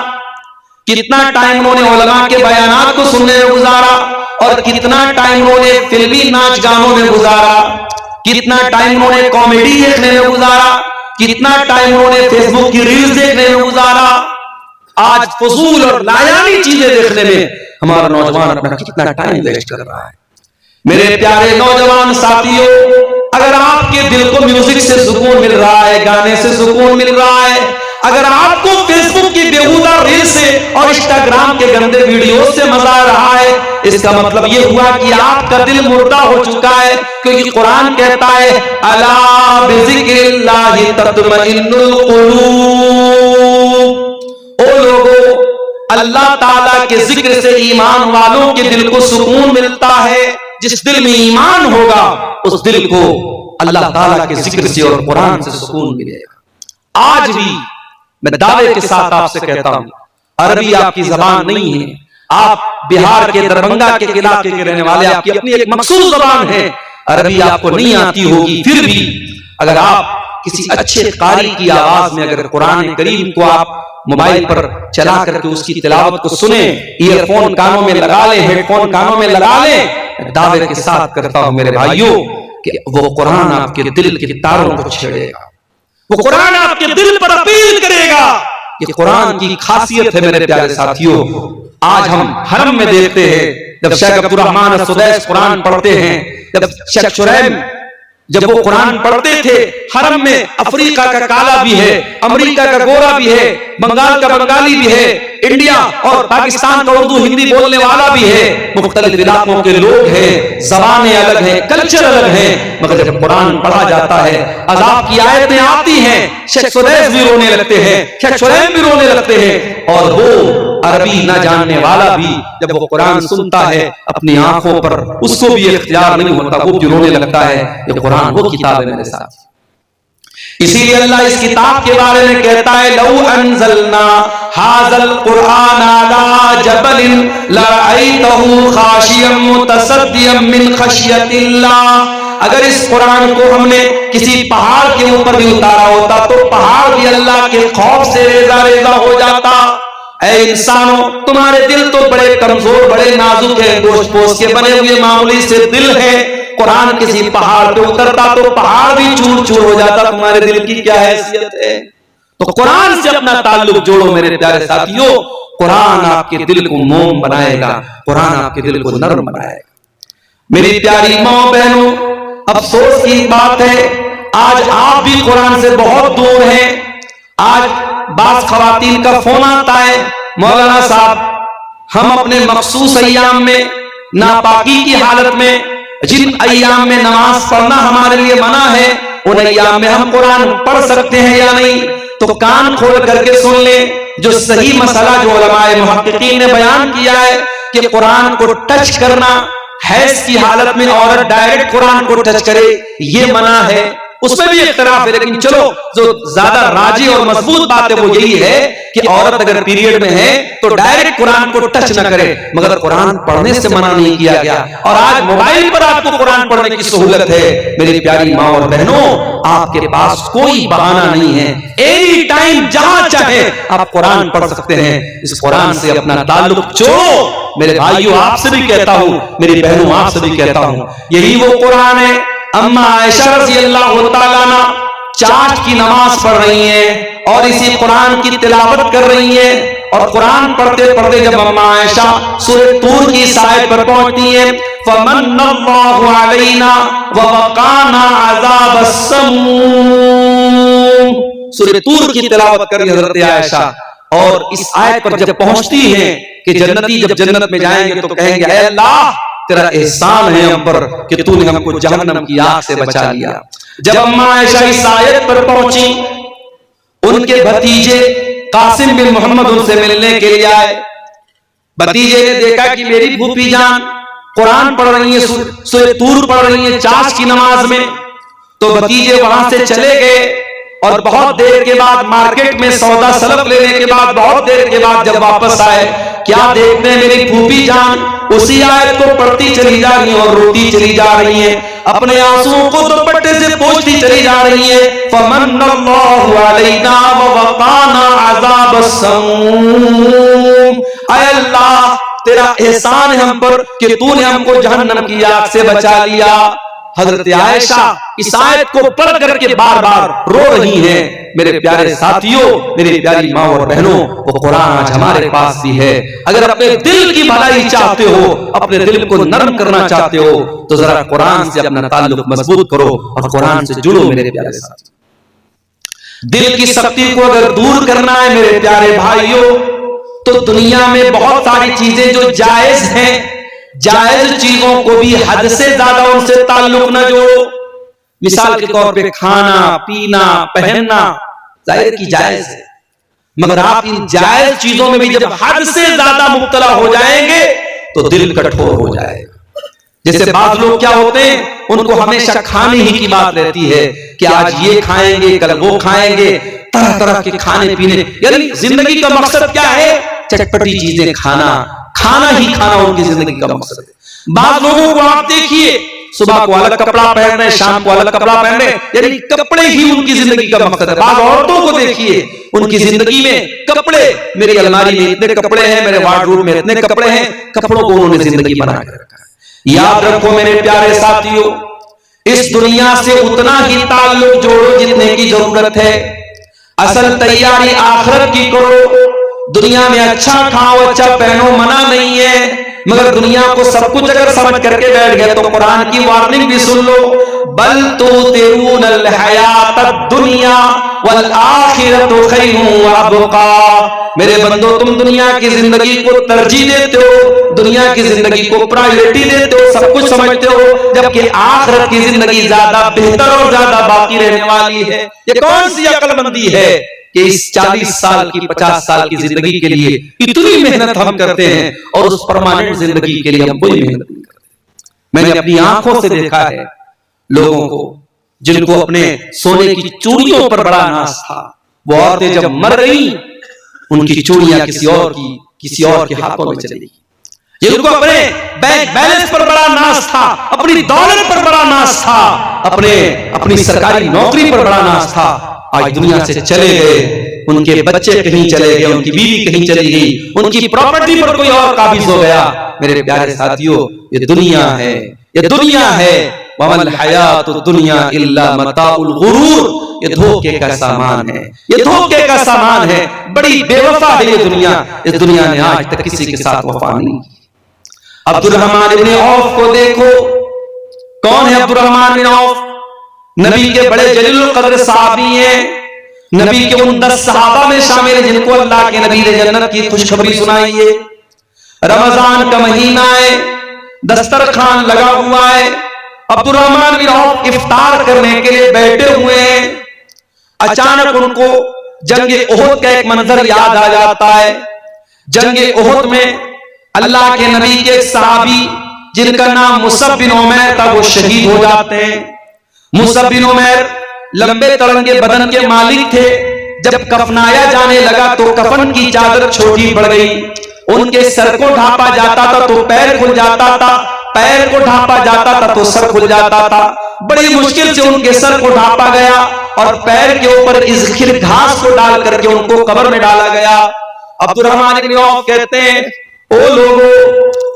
کتنا ٹائم انہوں نے علماء کے بیانات کو سننے میں گزارا، اور کتنا ٹائم انہوں نے فلمی ناچ گانوں میں گزارا، کتنا ٹائم انہوں نے کامیڈی دیکھنے میں گزارا، کتنا ٹائم انہوں نے فیس بک کی ریلز دیکھنے میں گزارا. آج فضول اور لایانی چیزیں دیکھنے میں ہمارا نوجوان اپنا کتنا ٹائم ویسٹ کر رہا ہے. میرے پیارے نوجوان ساتھیوں، اگر آپ کے دل کو میوزک سے سکون مل رہا ہے، گانے سے سکون مل رہا ہے، اگر آپ کو فیس بک کی بیہودہ ریل سے اور انسٹاگرام کے گندے ویڈیوز سے مزہ آ رہا ہے، اس کا مطلب یہ ہوا کہ آپ کا دل مردہ ہو چکا ہے. کیونکہ قرآن کہتا ہے الا بذکر اللہ تطمئن القلوب. او لوگو، اللہ تعالیٰ کے ذکر سے ایمان والوں کے دل کو سکون ملتا ہے. جس دل میں ایمان ہوگا اس دل کو اللہ تعالیٰ کے ذکر سے اور قرآن سے سکون ملے گا. آج بھی میں دعوے کے ساتھ آپ سے کہتا ہوں، عربی آپ کی زبان نہیں ہے، آپ بہار کے دربھنگا کے علاقے کے رہنے والے، آپ کی اپنی ایک مخصوص زبان ہے، عربی آپ کو نہیں آتی ہوگی، پھر بھی اگر آپ کسی اچھے قاری کی آواز میں اگر قرآن کریم کو آپ موبائل پر چلا کر کے اس کی تلاوت کو سنیں، ایئر فون کانوں میں لگا لیں، ہیڈ فون کانوں میں لگا لیں، دعوے کے ساتھ کرتا ہوں میرے بھائیوں کہ وہ قرآن آپ کے دل کے تاروں کو چھیڑے گا، وہ قرآن آپ کے دل پر اپیل کرے گا. یہ قرآن کی خاصیت ہے میرے پیارے ساتھیوں. آج ہم حرم میں دیکھتے ہیں جب شیخ عبد الرحمن السدیس قرآن پڑھتے ہیں، جب شیخ شریم جب وہ قرآن پڑھتے تھے، حرم میں افریقہ کا کالا بھی ہے، امریکہ کا گورا بھی ہے، بنگال کا بنگالی بھی ہے، انڈیا اور پاکستان کا اردو ہندی بولنے والا بھی ہے، مختلف علاقوں کے لوگ ہیں، زبانیں الگ ہیں، کلچر الگ ہیں، مگر جب قرآن پڑھا جاتا ہے، عذاب کی آیتیں آتی ہیں، شیخ سدیس بھی رونے لگتے ہیں، شیخ شریم بھی رونے لگتے ہیں، اور وہ عربی نہ جاننے والا بھی جب وہ قرآن سنتا ہے اپنی آنکھوں پر اس کو بھی اختیار نہیں ہوتا، وہ بھی رونے لگتا ہے. یہ قرآن وہ کتاب ہے میرے ساتھ. اسی لیے اللہ اس کتاب کے بارے میں کہتا ہے لو انزلنا ھذا القرآن علی جبل لرأیتہ خاشعا متصدعا من خشیۃ اللہ. اگر اس قرآن کو ہم نے کسی پہاڑ کے اوپر بھی اتارا ہوتا تو پہاڑ بھی اللہ کے خوف سے ریزہ ریزہ ہو جاتا. اے انسانوں، تمہارے دل تو بڑے کمزور، بڑے نازک ہیں، گوشت پوست کے بنے ہوئے معمولی سے دل ہے. قرآن کسی پہاڑ پہ اترتا تو پہاڑ بھی چور چور ہو جاتا. تمہارے دل کی کیا حیثیت ہے؟ تو قرآن سے اپنا تعلق جوڑو میرے پیارے ساتھیوں. قرآن آپ کے دل کو موم بنائے گا، قرآن آپ کے دل کو نرم بنائے گا. میری پیاری ماں بہنوں، افسوس کی بات ہے آج آپ بھی قرآن سے بہت دور ہیں. آج بعض خواتین کا فون آتا ہے، مولانا صاحب ہم اپنے مخصوص ایام میں ناپاکی کی حالت میں، جن ایام میں نماز پڑھنا ہمارے لیے منع ہے، ان ایام میں ہم قرآن پڑھ سکتے ہیں یا نہیں؟ تو کان کھول کر کے سن لیں جو صحیح مسئلہ جو علماء محققین نے بیان کیا ہے کہ قرآن کو ٹچ کرنا، حیض کی حالت میں عورت ڈائریکٹ قرآن کو ٹچ کرے، یہ منع ہے. اس میں بھی اختلاف ہے، لیکن چلو جو زیادہ راجی اور مضبوط بات ہے وہ یہی ہے کہ عورت اگر پیریڈ میں ہے تو ڈائریکٹ قرآن کو ٹچ نہ کرے، مگر قرآن پڑھنے سے منع نہیں کیا گیا. اور آج موبائل پر آپ کو قرآن پڑھنے کی سہولت ہے. میری پیاری ماں اور بہنوں، آپ کے پاس کوئی بہانہ نہیں ہے، اینی ٹائم جہاں چاہے آپ قرآن پڑھ سکتے ہیں. اس قرآن سے اپنا تعلق جوڑو. میرے بھائیوں آپ سے بھی کہتا ہوں، میری بہنوں آپ سے بھی کہتا ہوں، یہی وہ قرآن ہے. اما عائشہ رضی اللہ تعالیٰ عنہ چاٹ کی نماز پڑھ رہی ہیں اور اسی قرآن کی تلاوت کر رہی ہیں، اور قرآن پڑھتے پڑھتے جب اما عائشہ سورہ طور کی اس آیت پر پہنچتی ہیں فمن اللہ علینا ووقانا عذاب السموم، سورہ طور کی تلاوت کر رہی حضرت عائشہ، اور اس آیت پر جب پہنچتی ہیں کہ جنتی جب جنت میں جائیں گے تو کہیں گے اے اللہ تیرا احسان ہے ہم پر کہ تو نے ہم کو جہنم کی آگ سے بچا لیا. جب اما عائشہ اس آیت پر پہنچی، ان کے بھتیجے قاسم بن محمد ان سے ملنے کے لیے آئے. بھتیجے نے دیکھا کہ میری پھوپھی جان قرآن پڑھ رہی ہیں، سورہ طور پڑھ رہی ہیں چاش کی نماز میں. تو بھتیجے وہاں سے چلے گئے، اور بہت دیر کے بعد مارکیٹ میں سودا سلف لینے کے بعد بہت دیر کے بعد جب واپس آئے، کیا دیکھتے ہیں میری پھوپھی جان اسی آیت کو پڑھتی چلی جا رہی ہیں اور روتی چلی جا رہی ہیں، اپنے آنسوں کو دوپٹے سے پوچھتی چلی جا رہی ہیں. فمن اللہ علینا ووقانا عذاب السموم، اے اللہ تیرا احسان ہے ہم پر کہ تو نے ہم کو جہنم کی آگ سے بچا لیا. حضرت عائشہ اس آیت کو پڑھ کر کے بار بار رو رہی ہیں. میرے پیارے ساتھیوں، میری پیاری ماں اور بہنوں، وہ قرآن آج ہمارے پاس بھی ہے. اگر اپنے دل کی بھلائی چاہتے ہو، اپنے دل کو نرم کرنا چاہتے ہو، تو ذرا قرآن سے اپنا تعلق مضبوط کرو اور قرآن سے جڑو. میرے پیارے ساتھیوں، دل کی سختی کو اگر دور کرنا ہے میرے پیارے بھائیوں، تو دنیا میں بہت ساری چیزیں جو جائز ہیں، جائز چیزوں کو بھی حد سے زیادہ ان سے تعلق نہ جوڑو. مثال کے طور پہ کھانا پینا پہننا ظاہر کی جائز ہے، مگر آپ ان جائز چیزوں میں بھی جب حد سے زیادہ مبتلا ہو جائیں گے تو دل کٹھور ہو جائے گا. جیسے بعض لوگ کیا ہوتے ہیں, ان کو ہمیشہ کھانے ہی کی بات رہتی ہے کہ آج یہ کھائیں گے, کل وہ کھائیں گے, طرح طرح کے کھانے پینے. یعنی زندگی کا مقصد کیا ہے؟ چٹپٹی چیزیں کھانا, کھانا ہی کھانا ان کی زندگی کا مقصد ہے. بعض لوگوں کو آپ دیکھیے صبح کو الگ کپڑا پہن رہے ہیں, شام کو الگ کپڑا پہن رہے ہیں, یعنی کپڑے ہی ان کی زندگی کا مقصد ہے. بعض عورتوں کو دیکھیے, ان کی زندگی میں کپڑے, میری الماری میں اتنے کپڑے ہیں, میرے وارڈروب میں اتنے کپڑے ہیں, کپڑوں کو انہوں نے زندگی بنا کے رکھا ہے. یاد رکھو میرے پیارے ساتھیوں, اس دنیا سے اتنا ہی تعلق جوڑو جتنے کی ضرورت ہے. اصل تیاری آخرت کی کرو. دنیا میں اچھا کھاؤ, اچھا پہنو, منع نہیں ہے, مگر دنیا کو سب کچھ اگر سمجھ کر کے بیٹھ گئے تو قرآن کی وارننگ بھی سن لو. بل تؤثرون الحیات الدنیا والآخرۃ خیر وابقی. میرے بندو, تم دنیا کی زندگی کو ترجیح دیتے ہو, دنیا کی زندگی کو پرائیورٹی دیتے ہو, سب کچھ سمجھتے ہو, جبکہ آخرت کی زندگی زیادہ بہتر اور زیادہ باقی رہنے والی ہے. یہ کون سی عقل مندی ہے کہ اس 40 سال کی 50 سال کی زندگی کے لیے اتنی محنت ہم کرتے ہیں اور اس پرماننٹ زندگی کے لیے ہم کوئی محنت نہیں کرتے. میں نے اپنی آنکھوں سے دیکھا ہے لوگوں کو جن کو اپنے سونے کی چوڑیوں پر بڑا ناز تھا, وہ عورتیں جب مر گئیں ان کی چوڑیاں کسی اور کے ہاتھوں میں چلی گئی. جن کو اپنے بینک بیلنس پر بڑا ناز تھا, اپنی دولت پر بڑا ناز تھا, اپنی سرکاری نوکری پر بڑا ناز تھا, آج دنیا سے چلے گئے. ان کے بچے کہیں چلے گئے, ان کی بیوی کہیں چلی گئی, ان کی پراپرٹی پر کوئی اور قابض ہو گیا. میرے پیارے ساتھیوں, یہ دنیا ہے, یہ دنیا ہے. وَمَا الْحَيَاةُ الدُّنْيَا إِلَّا مَتَاعُ الْغُرُورِ. یہ دھوکے کا سامان ہے, یہ دھوکے کا سامان ہے. بڑی بے وفا ہے یہ دنیا. اس دنیا نے آج تک کسی کے ساتھ وفا نہیں کی. عبد الرحمن بن عوف کو دیکھو. کون ہے عبد الرحمن بن عوف؟ نبی کے بڑے جلیل القدر صحابی ہیں. نبی کے ان 10 صحابہ میں شامل ہیں جن کو اللہ کے نبی نے جنت کی خوشخبری سنائی ہے. رمضان کا مہینہ ہے, دسترخوان لگا ہوا ہے, عبد الرحمن بن عوف افطار کرنے کے لیے بیٹھے ہوئے ہیں. اچانک ان کو جنگ احد کا ایک منظر یاد آ جاتا ہے. جنگ احد میں اللہ کے نبی کے صحابی جن کا نام مصعب بن عمیر تھا وہ شہید ہو جاتے ہیں. مصعب بن عمیر لمبے تڑنگے بدن کے مالک تھے. جب کفنایا جانے لگا تو کفن کی چادر چھوٹی پڑ گئی. ان کے سر کو ڈھانپا جاتا تھا تو پیر کھل جاتا تھا, پیر کو ڈھانپا جاتا تھا تو سر کھل جاتا تھا. بڑی مشکل سے ان کے سر کو ڈھانپا گیا اور پیر کے اوپر اذخر گھاس کو ڈال کر کے ان کو قبر میں ڈالا گیا. عبد الرحمن بن عوف کہتے ہیں, او لوگو,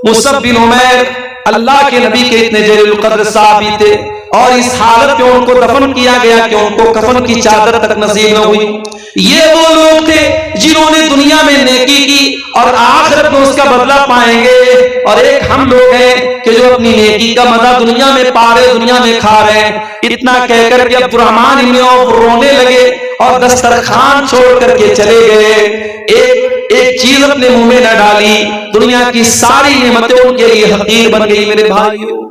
مصعب بن عمیر اللہ کے نبی کے اتنے جلیل القدر صحابی تھے اور اس حالت میں ان کو دفن کیا گیا کہ ان کو کفن کی چادر تک نصیب نہ ہوئی. یہ وہ لوگ تھے جنہوں نے دنیا میں نیکی کی اور آخرت میں اس کا بدلہ پائیں گے, اور ایک ہم لوگ ہیں کہ جو اپنی نیکی کا مزہ دنیا میں پا رہے, دنیا میں کھا رہے ہیں. اتنا کہہ کر کے عبد الرحمن بن عوف رونے لگے اور دسترخوان چھوڑ کر کے چلے گئے. ایک چیز اپنے منہ میں نہ ڈالی. دنیا کی ساری نعمتیں ان کے لیے حقیر بن گئی. میرے بھائیوں,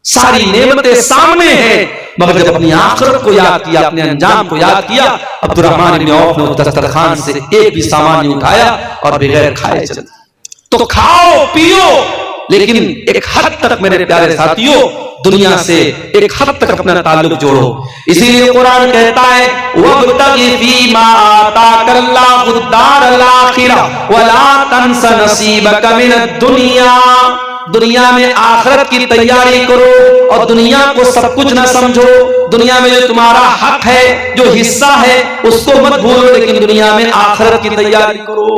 ساری نعمتیں سامنے ہیں, مگر جب اپنی آخرت کو یاد کیا, اپنے انجام کو یاد کیا, عبد الرحمن بن عوف نے دسترخوان سے ایک بھی سامان نہیں اٹھایا اور بغیر کھائے چلے. تو کھاؤ پیو, لیکن ایک حد تک میرے پیارے ساتھیوں دنیا سے ایک حد تک اپنا تعلق جوڑو. اسی لیے قرآن کہتا ہے وَابْتَغِ فِي مَا آتَاكَ اللَّهُ الدَّارَ الْآخِرَةَ وَلَا تَنْسَ نَصِيبَكَ مِنَ الدُّنْيَا. دنیا میں آخرت کی تیاری کرو اور دنیا کو سب کچھ نہ سمجھو. دنیا میں جو تمہارا حق ہے, جو حصہ ہے, اس کو مت بھولو, لیکن دنیا میں آخرت کی تیاری کرو.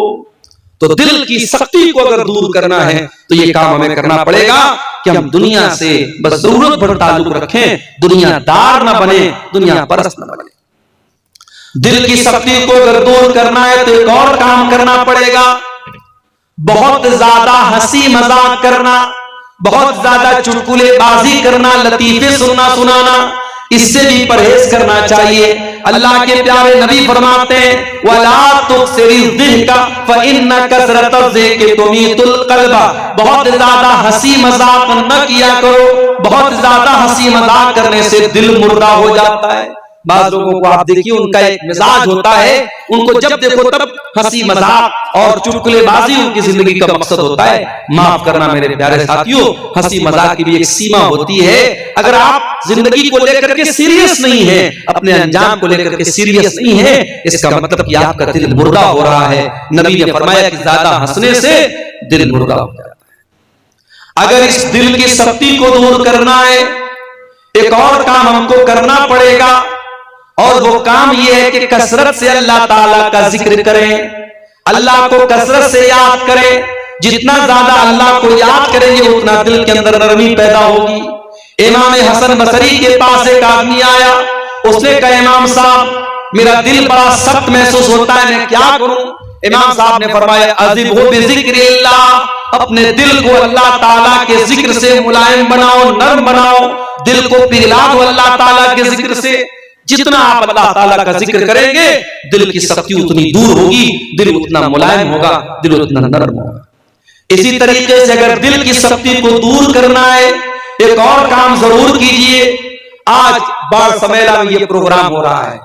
تو دل کی سختی کو اگر دور کرنا ہے تو یہ کام ہمیں کرنا پڑے گا کہ ہم دنیا سے بس ضرورت بھر تعلق رکھیں, دنیا دار نہ بنے, دنیا پرست نہ بنے. دل کی سختی کو اگر دور کرنا ہے تو ایک اور کام کرنا پڑے گا. بہت زیادہ ہنسی مذاق کرنا, بہت زیادہ چٹکلے بازی کرنا, لطیفے سننا سنانا, اس سے بھی پرہیز کرنا چاہیے. اللہ کے پیارے نبی فرماتے ہیں وَلَا تُكْثِرِ الضِّحْكَ فَإِنَّ كَثْرَةَ الضِّحْكِ تُمِيتُ الْقَلْبَ. بہت زیادہ ہنسی مذاق نہ کیا کرو, بہت زیادہ ہنسی مذاق کرنے سے دل مردہ ہو جاتا ہے. بعض لوگوں کو آپ دیکھیے ان کا ایک مزاج ہوتا ہے، ان کو جب دیکھو تب ہنسی مذاق اور چٹکلے بازی ان کی زندگی کا مقصد ہوتا ہے۔ معاف کرنا میرے پیارے ساتھیوں، ہنسی مذاق کی بھی ایک سیما ہوتی ہے۔ اگر آپ زندگی کو لے کر کے سیریس نہیں ہیں، اپنے انجام کو لے کر کے سیریس نہیں ہیں، اس کا مطلب کہ آپ کا دل مردہ ہو رہا ہے۔ نبی نے فرمایا کہ زیادہ ہنسنے سے دل مردہ ہو جاتا ہے۔ اگر اس دل کی سختی کو دور کرنا ہے، ایک اور کام ہم کو کرنا پڑے گا، اور وہ کام یہ ہے کہ کثرت سے اللہ تعالیٰ کا ذکر کریں، اللہ کو کثرت سے یاد کریں۔ جتنا زیادہ اللہ کو یاد کریں گے اتنا دل کے اندر نرمی پیدا ہوگی۔ امام حسن بصری کے پاس ایک آدمی آیا، اس نے کہا امام صاحب میرا دل بڑا سخت محسوس ہوتا ہے، میں کیا کروں؟ امام صاحب نے فرمایا عذبہ بذکر اللہ، اپنے دل کو اللہ تعالیٰ کے ذکر سے ملائم بناؤ، نرم بناؤ، دل کو پگھلا دو اللہ تعالیٰ کے ذکر سے۔ جتنا آپ اللہ تعالیٰ کا ذکر کریں گے دل کی سختی اتنی دور ہوگی، دل اتنا ملائم ہوگا، دل اتنا نرم ہوگا۔ اسی طریقے سے اگر دل کی سختی کو دور کرنا ہے، ایک اور کام ضرور کیجئے۔ آج بار سمیلہ میں یہ پروگرام ہو رہا ہے،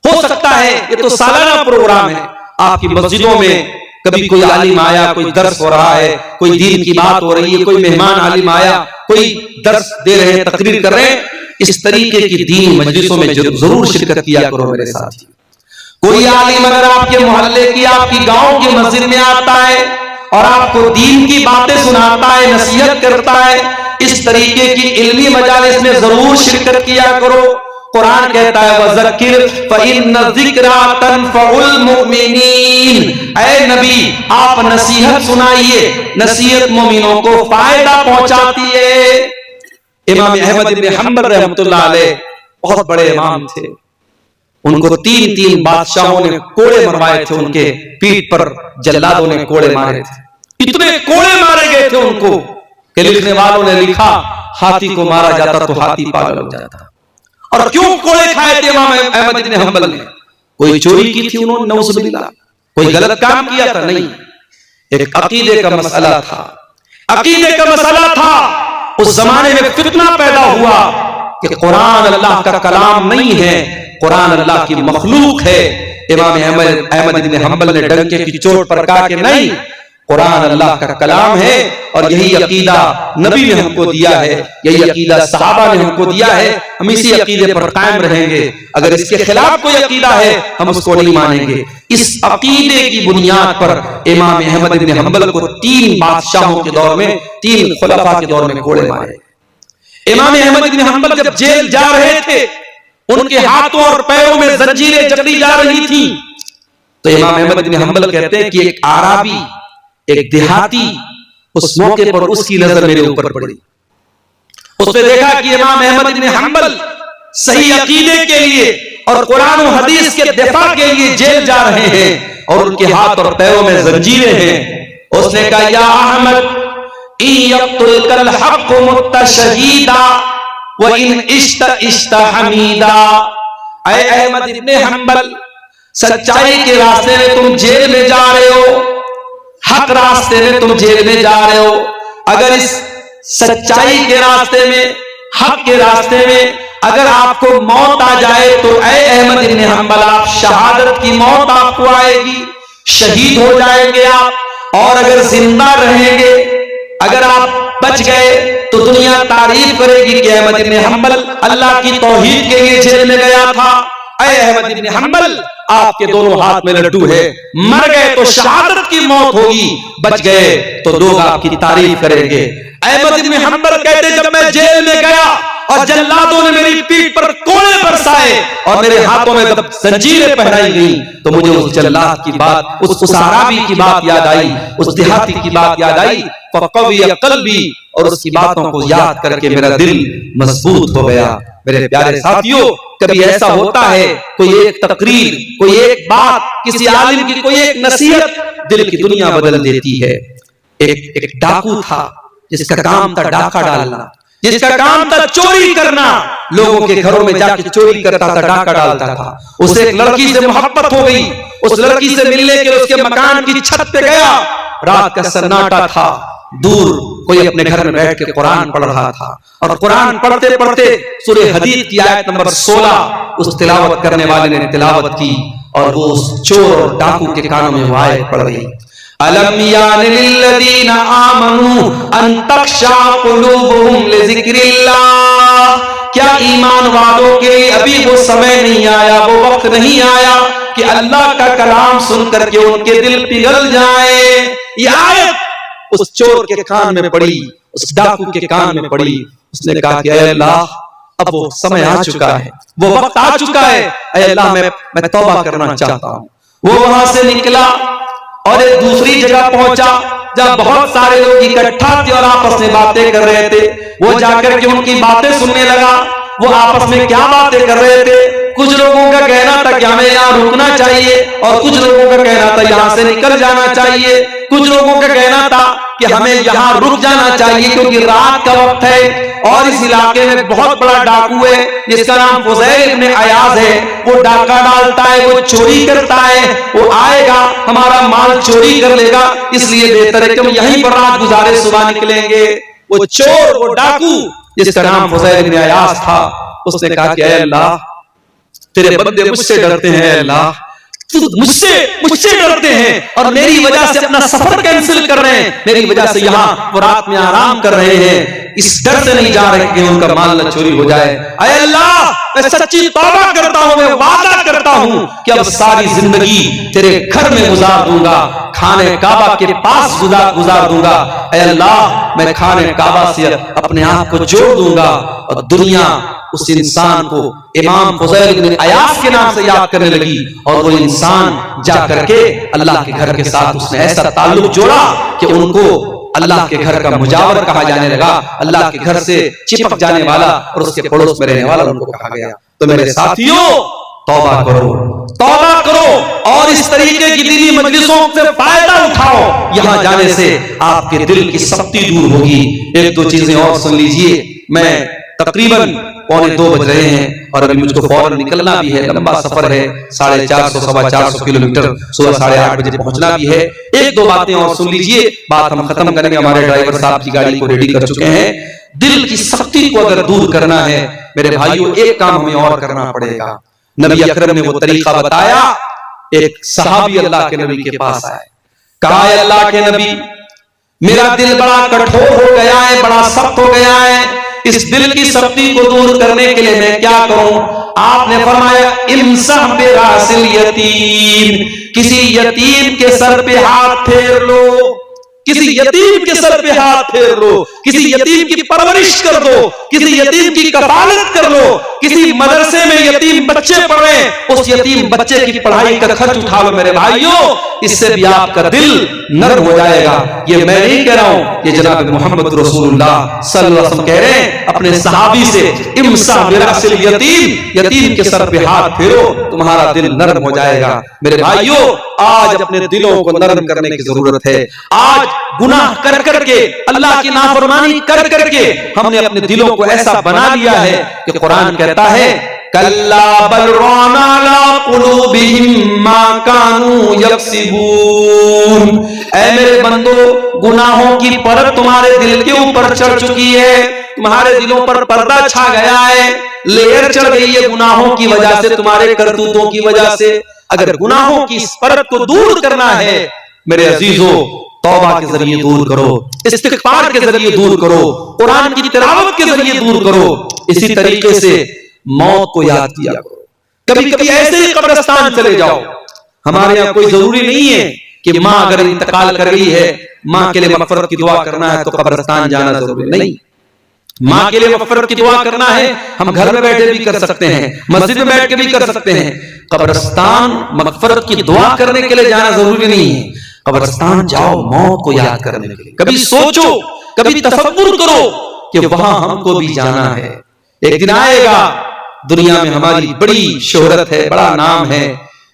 ہو سکتا ہے یہ تو سالانہ پروگرام ہے، آپ کی مسجدوں میں کبھی کوئی عالم آیا، کوئی درس ہو رہا ہے، کوئی دین کی بات ہو رہی ہے، کوئی مہمان عالم آیا، کوئی درس دے رہے ہیں، تقریر کر رہے ہیں، اس طریقے کی دین مجلسوں میں ضرور شرکت کیا کرو میرے ساتھی۔ کوئی عالم اگر آپ کے محلے کی، آپ کی گاؤں کی مسجد میں آتا ہے اور آپ کو دین کی باتیں سناتا ہے، نصیحت کرتا ہے، اس طریقے کی علمی مجالس میں ضرور شرکت کیا کرو۔ قرآن کہتا ہے وَذَكِّرْ فَإِنَّ الذِّكْرَىٰ تَنفَعُ الْمُؤْمِنِينَ، اے نبی آپ نصیحت سنائیے، نصیحت مومنوں کو فائدہ پہنچاتی ہے۔ امام احمد بن حنبل رحمۃ اللہ علیہ بہت بڑے امام تھے، ان کو تین بادشاہوں نے کوڑے مروائے تھے، ان کے پیٹھ پر جلادوں نے کوڑے مارے تھے، اتنے کوڑے مارے گئے تھے ان کو کہ لکھنے والوں نے لکھا ہاتھی کو مارا جاتا تو ہاتھی پاگل ہو جاتا۔ اور کیوں کوڑے کھائے تھے امام احمد بن حنبل نے؟ کوئی چوری کی تھی انہوں نے نعوذ باللہ، کوئی غلط کام کیا تھا؟ نہیں، ایک عقیدے کا مسئلہ تھا، عقیدے کا مسئلہ تھا۔ اس زمانے میں فتنہ پیدا ہوا کہ قرآن اللہ کا کلام نہیں ہے، قرآن اللہ کی مخلوق ہے۔ امام احمد بن حنبل نے ڈنکے کی چوٹ پر کہا کہ نہیں، قرآن اللہ کا کلام ہے، اور یہی عقیدہ نبی نے ہم کو دیا ہے، یہی عقیدہ صحابہ نے ہم کو دیا ہے، ہم اسی عقیدے پر قائم رہیں گے، اگر اس کے خلاف کوئی عقیدہ ہے ہم اس کو نہیں مانیں گے۔ اس عقیدے کی بنیاد پر امام احمد بن حنبل کو 3 بادشاہوں کے دور میں، 3 خلفاء کے دور میں کوڑے مارے۔ امام احمد بن حنبل جب جیل جا رہے تھے، ان کے ہاتھوں اور پیروں میں زنجیریں جکڑی جا رہی تھیں، تو امام احمد بن حنبل کہتے ہیں کہ ایک عربی، ایک دیہاتی، اس موقع پر اس کی نظر میرے اوپر پڑی، اس نے دیکھا کہ امام احمد بن حنبل صحیح عقیدے کے لیے اور قرآن و حدیث کے دفاع کے لیے جیل جا رہے ہیں، اور ان کے ہاتھ اور پیروں میں زنجیریں ہیں۔ اس نے کہا یا احمد ان یقتلک الحق مت شہیدا وان عشت عشت حمیدا، اے احمد بن حنبل سچائی کے راستے میں تم جیل میں جا رہے ہو، حق راستے میں تم جیل میں جا رہے ہو، اگر اس سچائی کے راستے میں، حق کے راستے میں اگر آپ کو موت آ جائے تو اے احمد بن حنبل آپ شہادت کی موت آپ کو آئے گی، شہید ہو جائیں گے آپ، اور اگر زندہ رہیں گے، اگر آپ بچ گئے تو دنیا تعریف کرے گی کہ احمد بن حنبل اللہ کی توحید کے لیے جیل میں گیا تھا۔ اے احمد بن حنبل آپ کے دونوں ہاتھ میں لڈو ہے، مر گئے تو شہادت کی موت ہوگی، بچ گئے تو لوگ آپ کی تعریف کریں گے۔ احمد بن حنبل کہتے جب میں جیل میں گیا اور جلادوں نے میری پیٹھ پر کوڑے برسائے اور میرے ہاتھوں میں جب زنجیریں پہنائی گئیں تو مجھے اس جلاد کی بات، اس عربی کی بات یاد آئی، اس دیہاتی کی بات یاد آئی، فقوی قلبی، اور اس کی باتوں کو یاد کر کے میرا دل مضبوط ہو گیا۔ میرے پیارے ساتھیوں، کبھی ایسا ہوتا ہے کوئی ایک تقریر، کوئی ایک بات، کسی عالم کی کوئی ایک نصیحت دل کی دنیا بدل دیتی ہے۔ ایک ڈاکو تھا جس کا کام تھا ڈاکہ ڈالنا، جس کا کام تھا چوری کرنا، لوگوں کے گھروں میں جا کے چوری کرتا تھا، ڈاکہ ڈالتا تھا۔ اسے ایک لڑکی سے محبت ہو گئی، اس لڑکی سے ملنے کے اس کے مکان کی چھت پہ گیا، رات کا سناٹا تھا، دور کوئی اپنے گھر میں بیٹھ کے قرآن پڑھ رہا تھا اور قرآن پڑھتے پڑھتے سورہ حدید کی آیت نمبر 16 اس تلاوت کرنے والے نے تلاوت کی اور وہ اس چور اور ڈاکو کے کانوں میں وہ آیت پڑھ رہی أَلَمْ يَعْنِ لِلَّذِينَ آمَنُوا أَن تَخْشَعَ قُلُوبُهُمْ لِذِكْرِ اللَّهِ کیا ایمان والوں کے لیے ابھی وہ سمے نہیں آیا، وہ وقت نہیں آیا کہ اللہ کا کلام سن کر کے ان کے دل پگھل جائے؟ یہ آیت اس چور کے کان میں پڑی، اس ڈاکو کے کان میں پڑی. اس نے کہا کہ اے اللہ اب وہ سمے آ چکا ہے، وہ وقت آ چکا ہے، اے اللہ میں توبہ کرنا چاہتا ہوں. وہ وہاں سے نکلا اور ایک دوسری جگہ پہنچا جہاں بہت سارے لوگ اکٹھا تھے اور آپس میں باتیں کر رہے تھے. وہ جا کر کے ان کی باتیں سننے لگا. وہ آپس میں کیا باتیں کر رہے تھے؟ کچھ لوگوں کا کہنا تھا کہ ہمیں یہاں رکنا چاہیے اور کچھ لوگوں کا کہنا تھا یہاں سے نکل جانا چاہیے. کچھ لوگوں کا کہنا تھا کہ ہمیں یہاں رک جانا چاہیے کیونکہ رات کا وقت ہے اور اس علاقے میں بہت بڑا ڈاکو ہے جس کا نام فضیل ابن عیاض ہے. وہ ڈاکہ ڈالتا ہے، وہ چوری کرتا ہے، وہ آئے گا ہمارا مال چوری کر لے گا، اس لیے بہتر ہے کہ ہم یہیں پر رات گزارے صبح نکلیں گے. وہ چور، وہ ڈاکو جس کا نام فضیل ابن عیاض تھا، اس نے کہا کہ اے اللہ تیرے بندے مجھ سے ڈرتے ہیں، اے اللہ مجھ سے ڈرتے ہیں اور میری وجہ سے اپنا سفر کینسل کر رہے ہیں، میری وجہ سے یہاں وہ رات میں آرام کر رہے ہیں، اس ڈر سے نہیں جا رہے کہ ان کا مال نہ چوری ہو جائے. اے اللہ میں سچی توبہ کرتا ہوں، میں وعدہ کرتا ہوں کہ اب ساری زندگی تیرے گھر میں گزار دوں گا، خانے کعبہ کے پاس گزار دوں گا. اے اللہ میں خانے کعبہ سے اپنے آپ کو جوڑ دوں گا. اور دنیا اس انسان کو امام فضیل بن عیاض کے نام سے یاد کرنے لگی اور وہ انسان جا کر کے اللہ کے گھر کے ساتھ اس نے ایسا تعلق جوڑا کہ ان کو اللہ کے گھر کا مجاور کہا جانے لگا، اللہ کے گھر سے چپک جانے والا اور اس کے پڑوس میں رہنے والا ان کو کہا گیا. تو میرے ساتھیوں توبہ کرو اور اس طریقے کی دینی مجلسوں سے فائدہ اٹھاؤ. یہاں جانے سے آپ کے دل کی سختی دور ہوگی. ایک دو چیزیں اور سن لیجئے. میں تقریباً 1:45 بج رہے ہیں اور ابھی مجھ کو فوراً نکلنا بھی ہے، لمبا سفر ہے، 450 سوا 400 کلومیٹر، صبح 8:30 بجے پہنچنا بھی ہے. ایک دو باتیں اور سن لیجئے، بات ہم ختم کریں گے. ہمارے ڈرائیور صاحب کی گاڑی کو ریڈی کر چکے ہیں. دل کی سختی کو اگر دور کرنا ہے میرے بھائیوں، ایک کام ہمیں اور کرنا پڑے گا. نبی اکرم نے وہ طریقہ بتایا. ایک صحابی اللہ کے نبی کے پاس آئے، کہا اے اللہ کے نبی میرا دل بڑا کٹھور ہو گیا ہے، بڑا سخت ہو گیا ہے، اس دل کی سختی کو دور کرنے کے لیے میں کیا کروں؟ آپ نے فرمایا امسح براس الیتیم، کسی یتیم کے سر پہ ہاتھ پھیر لو، کسی یتیم کے سر پہ ہاتھ پھیر لو، کسی یتیم کی پرورش کر دو، کسی یتیم کی کفالت کر لو. کسی مدرسے میں یتیم بچے پڑھ رہے ہیں، اس یتیم بچے کی پڑھائی کا خرچ اٹھا لو. میرے بھائیوں اس سے بھی آپ کا دل نرم ہو جائے گا. یہ میں نہیں کہہ رہا ہوں، یہ جناب محمد رسول اللہ صلی اللہ علیہ وسلم کہہ رہے ہیں اپنے صحابی سے امسح براس الیتیم، یتیم کے سر پہ ہاتھ پھیرو تمہارا دل نرم ہو جائے گا. میرے بھائیوں آج اپنے دلوں کو نرم کرنے کی ضرورت ہے. آج گناہ کر کر کے، اللہ کی نافرمانی کر کر کے ہم نے اپنے دلوں کو ایسا بنا لیا ہے کہ قرآن کہتا ہے کلا بل ران علی قلوبہم ما کانوا یکسبون. اے میرے بندو گناہوں کی پرت تمہارے دل کے اوپر چڑھ چکی ہے، تمہارے دلوں پر پردہ چھا گیا ہے، لیئر چڑھ گئی ہے گناہوں کی وجہ سے، تمہارے کرتوتوں کی وجہ سے. اگر گناہوں کی اس پرت کو دور کرنا ہے میرے عزیزو، توبہ کے ذریعے دور کرو، استغفار کے ذریعے دور کرو، قرآن کی تلاوت کے ذریعے دور کرو. اسی طریقے سے موت کو یاد کیا کرو. کبھی کبھی ایسے ہی قبرستان چلے جاؤ. ہمارے یہاں کوئی ضروری نہیں ہے کہ ماں اگر انتقال کر گئی ہے ماں کے لیے مغفرت کی دعا کرنا ہے تو قبرستان جانا ضروری نہیں. ماں کے لیے مغفرت کی دعا کرنا ہے ہم گھر میں بیٹھے بھی کر سکتے ہیں، مسجد میں بیٹھ کے بھی کر سکتے ہیں. قبرستان مغفرت کی دعا کرنے کے لیے جانا ضروری نہیں ہے. قبرستان جاؤ موت کو یاد کرنے کے لیے. کبھی سوچو، کبھی تصور کرو کہ وہاں ہم کو بھی جانا ہے. ایک دن آئے گا دنیا میں ہماری بڑی شہرت ہے، بڑا نام ہے،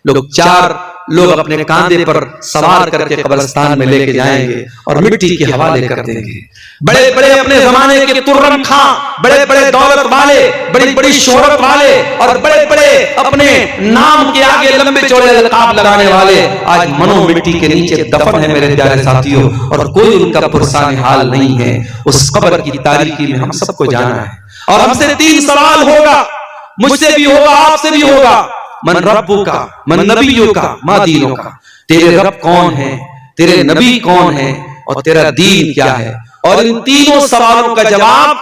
لوگ 4 لوگ اپنے کاندھے پر سوار کر کے قبرستان میں لے کے جائیں گے اور مٹی کے حوالے کر دیں گے. بڑے بڑے اپنے زمانے کے ترم خاں، بڑے بڑے دولت والے، بڑی بڑی شہرت والے اور بڑے بڑے اپنے نام کے آگے لمبے چوڑے القاب لگانے والے آج منو مٹی کے نیچے دفن ہیں میرے پیارے ساتھیوں، اور کوئی ان کا پرسان حال نہیں ہے. اس قبر کی تاریکی میں ہم سب کو جانا ہے، اور ہم سے 3 سوال ہوگا، مجھ سے بھی ہوگا، آپ سے بھی ہوگا. من ربو کا، من نبیوں کا، ما دینوں کا. تیرے رب کون ہے، تیرے نبی کون ہے، اور تیرا دین کیا ہے. اور ان تینوں سوالوں کا جواب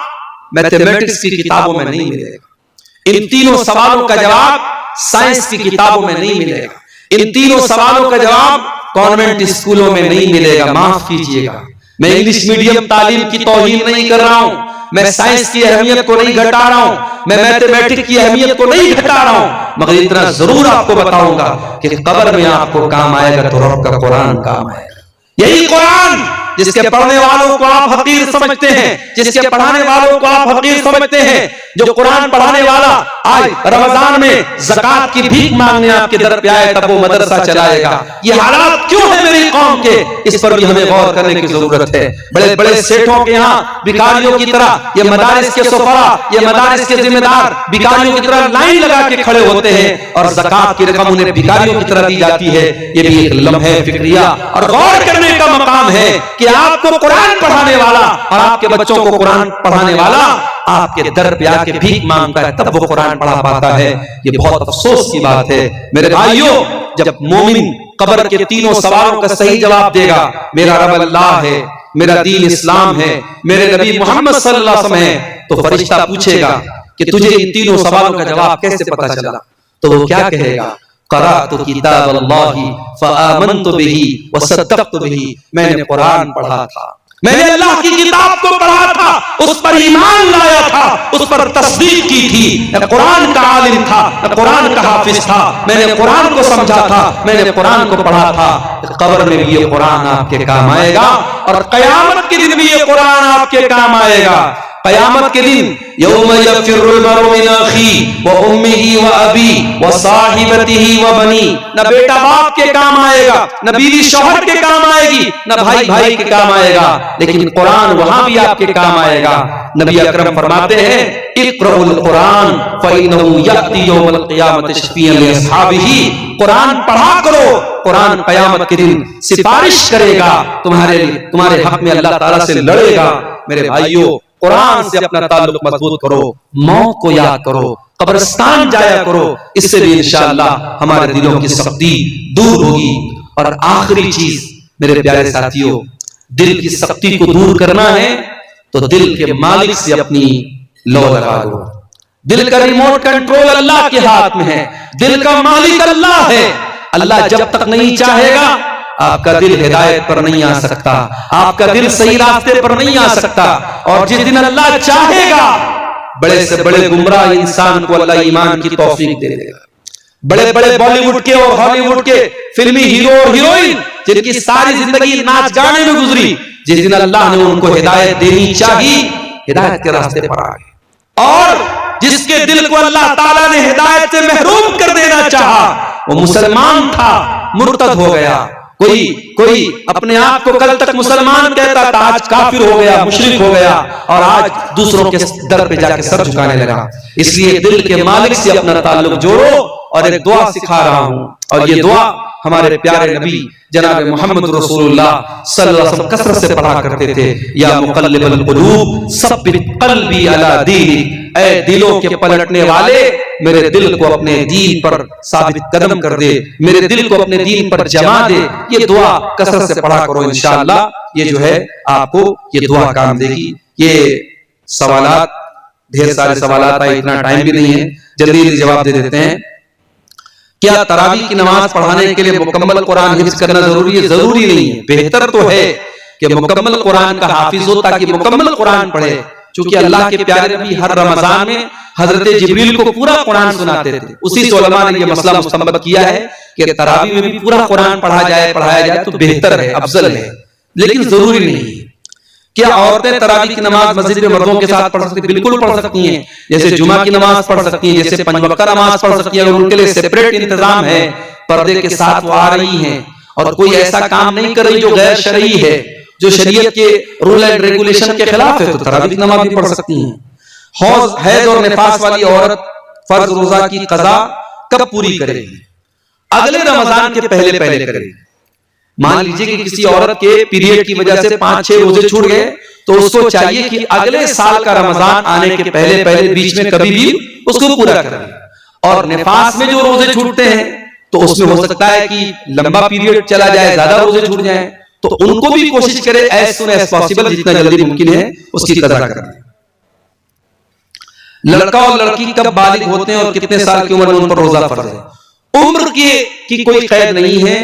میتھمیٹکس کی کتابوں میں نہیں ملے گا. ان تینوں سوالوں کا جواب سائنس کی کتابوں میں نہیں ملے گا. ان تینوں سوالوں کا جواب کانوینٹ اسکولوں میں نہیں ملے گا. معاف کیجئے گا، میں انگلش میڈیم تعلیم کی توہین نہیں کر رہا ہوں، میں سائنس کی اہمیت کو نہیں گھٹا رہا ہوں، میں میتھمیٹکس کی اہمیت کو نہیں گھٹا رہا ہوں، مگر اتنا ضرور آپ کو بتاؤں گا کہ قبر میں آپ کو کام آئے گا تو رب کا قرآن کام آئے گا. یہی قرآن جس کے پڑھنے والوں کو آپ حقیر سمجھتے ہیں، جس کے پڑھانے والوں کو آپ حقیر سمجھتے ہیں، جو قرآن پڑھانے والا آج رمضان میں زکات کی بھیک مانگنے آپ کے در پہ آئے تب وہ مدرسہ چلائے گا. یہ حالات کیوں ہیں میری قوم کے، اس پر بھی ہمیں غور کرنے کی ضرورت ہے. بڑے بڑے سیٹھوں کے یہاں بھکاریوں کی طرح یہ مدارس کے سفرا، یہ مدارس کے ذمہ دار بھکاریوں کی طرح لائن لگا کے کھڑے ہوتے ہیں، اور زکات کی رقم انہیں بھکاریوں کی طرح دی جاتی ہے. یہ بھی ایک لمحہ فکریہ اور غور کرنے کا مقام ہے کہ آپ کو قرآن پڑھانے والا اور آپ کے بچوں کو قرآن پڑھانے والا آپ کے در پہ آ کے بھیک مانگتا ہے تب وہ قرآن پڑھا پاتا ہے. یہ بہت افسوس کی بات ہے میرے بھائیوں. جب مومن قبر کے تینوں سوالوں کا صحیح جواب دے گا، میرا رب اللہ ہے، میرا دین اسلام ہے، میرے نبی محمد صلی اللہ علیہ وسلم ہے، تو فرشتہ پوچھے گا کہ تجھے ان تینوں سوالوں کا جواب کیسے پتا چلا؟ تو وہ کیا کہے گا؟ قرأت کتاب اللہ فآمنت بہ وصدقت بہ. میں نے قرآن پڑھا تھا، میں نے اللہ کی کتاب کو پڑھا تھا، اس پر ایمان لایا تھا، اس پر تصدیق کی تھی. میں قرآن کا عالم تھا، میں قرآن کا حافظ تھا، میں نے قرآن کو سمجھا تھا، میں نے قرآن کو پڑھا تھا. قبر میں بھی یہ قرآن آپ کے کام آئے گا، اور قیامت کے دن بھی یہ قرآن آپ کے کام آئے گا. قیامت کے دن یوم یفر المرء من اخیہ وامہ وابی وصاحبتہ وبنی. نہ بیٹا باپ کے کام آئے گا، نہ بیوی شوہر کے کام آئے گی، نہ بھائی بھائی کے کام آئے گا، لیکن قرآن وہاں بھی آپ کے کام آئے گا. نبی اکرم فرماتے ہیں اقرؤوا القرآن فإنہ یأتی یوم القیامۃ شفیعا لاصحابہ. قرآن پڑھا کرو، قرآن قیامت کے دن سفارش کرے گا تمہارے حق میں، اللہ تعالیٰ سے لڑے گا. میرے بھائیوں، قرآن سے اپنا تعلق مضبوط کرو، موت کو یاد کرو، قبرستان جایا کرو، اس سے بھی انشاءاللہ ہمارے دلوں کی سختی دور ہوگی. اور آخری چیز میرے پیارے ساتھیوں، دل کی سختی کو دور کرنا ہے تو دل کے مالک سے اپنی لو لگا دو. دل کا ریموٹ کنٹرول اللہ کے ہاتھ میں ہے، دل کا مالک اللہ ہے. اللہ جب تک نہیں چاہے گا آپ کا دل ہدایت پر نہیں آ سکتا، آپ کا دل صحیح راستے پر نہیں آ سکتا. اور جس دن اللہ چاہے گا بڑے سے بڑے گمراہ انسان کو اللہ ایمان کی توفیق دے دے گا. بڑے بڑے بالی ووڈ کے اور ہالی ووڈ کے فلمی ہیرو اور ہیروئن جن کی ساری زندگی ناچ گانے میں گزری، جس دن اللہ نے ان کو ہدایت دینی چاہی، ہدایت کے راستے پر آ گئے. اور جس کے دل کو اللہ تعالیٰ نے ہدایت سے محروم کر دینا چاہا، وہ مسلمان تھا، مرتد ہو گیا. کوئی اپنے آپ کو کل تک مسلمان کہتا تھا، آج کافر ہو گیا، مشرک ہو گیا، اور آج دوسروں کے در پہ جا کے سر جھکانے لگا. اس لیے دل کے مالک سے اپنا تعلق جوڑو. اور ایک دعا سکھا رہا ہوں، اور یہ دعا ہمارے پیارے نبی جناب محمد رسول اللہ صلی اللہ علیہ وسلم کثرت سے پڑھا کرتے تھے. یا مقلب القلوب ثبت قلبی علی دینک. اے دلوں کے پلٹنے والے، میرے دل کو اپنے دین پر ثابت قدم کر دے، میرے دل کو اپنے دین پر جما دے. یہ دعا کثرت سے پڑھا کرو، انشاءاللہ یہ جو ہے آپ کو یہ دعا کام دے گی. یہ سوالات، ڈھیر سارے سوالات آئے، اتنا ٹائم بھی نہیں ہے، جلدی جواب دے دیتے ہیں. کیا تراویح کی نماز پڑھانے کے لیے مکمل قرآن حفظ کرنا ضروری ہے؟ ضروری نہیں ہے، بہتر تو ہے کہ مکمل قرآن کا حافظ ہو تاکہ مکمل قرآن پڑھے. چونکہ اللہ کے پیارے نبی ہر رمضان میں حضرت جبریل کو پورا قرآن سناتے تھے. اسی سے علماء نے یہ مسئلہ مستنبط کیا ہے کہ تراویح میں بھی پورا قرآن پڑھایا جائے تو بہتر ہے، افضل ہے، لیکن ضروری نہیں ہے. کیا عورتیں تراویح کی نماز مسجد میں مردوں کے ساتھ پڑھ سکتی؟ بالکل پڑھ سکتی ہیں. جیسے جمعہ کی نماز پڑھ سکتی ہیں، جیسے 5 وقتہ نماز پڑھ سکتی ہیں، اور ان کے لیے سیپریٹ انتظام ہے پردے کے ساتھ وہ آ رہی ہیں اور کوئی ایسا کام نہیں کر رہی جو غیر شرعی ہے، جو شریعت کے رول اینڈ ریگولیشن کے خلاف ہے، تو تراویح کی نماز بھی پڑھ سکتی ہیں۔ حیض اور نفاس والی عورت فرض روزہ کی قضا کب پوری کرے گی؟ اگلے رمضان کے پہلے کرے گی۔ مان لیجئے کہ کسی عورت کے پیریڈ کی وجہ سے 5-6 روزے چھوٹ گئے تو اس کو چاہیے کہ اگلے سال کا رمضان آنے کے پہلے بیچ میں کبھی بھی اس کو پورا کرے۔ اور نفاس میں جو روزے چھوٹتے ہیں تو اس میں ہو سکتا ہے کہ لمبا پیریڈ چلا جائے، زیادہ روزے چھوٹ جائیں، تو ان کو بھی کوشش کرے ایز سون ایز پاسبل، جتنا جلدی ممکن ہے اس کی قضا کریں۔ لڑکا اور لڑکی کب بالغ ہوتے ہیں اور کتنے سال کی عمر میں ان پر روزہ فرض ہے؟ عمر کی کوئی قید نہیں ہے۔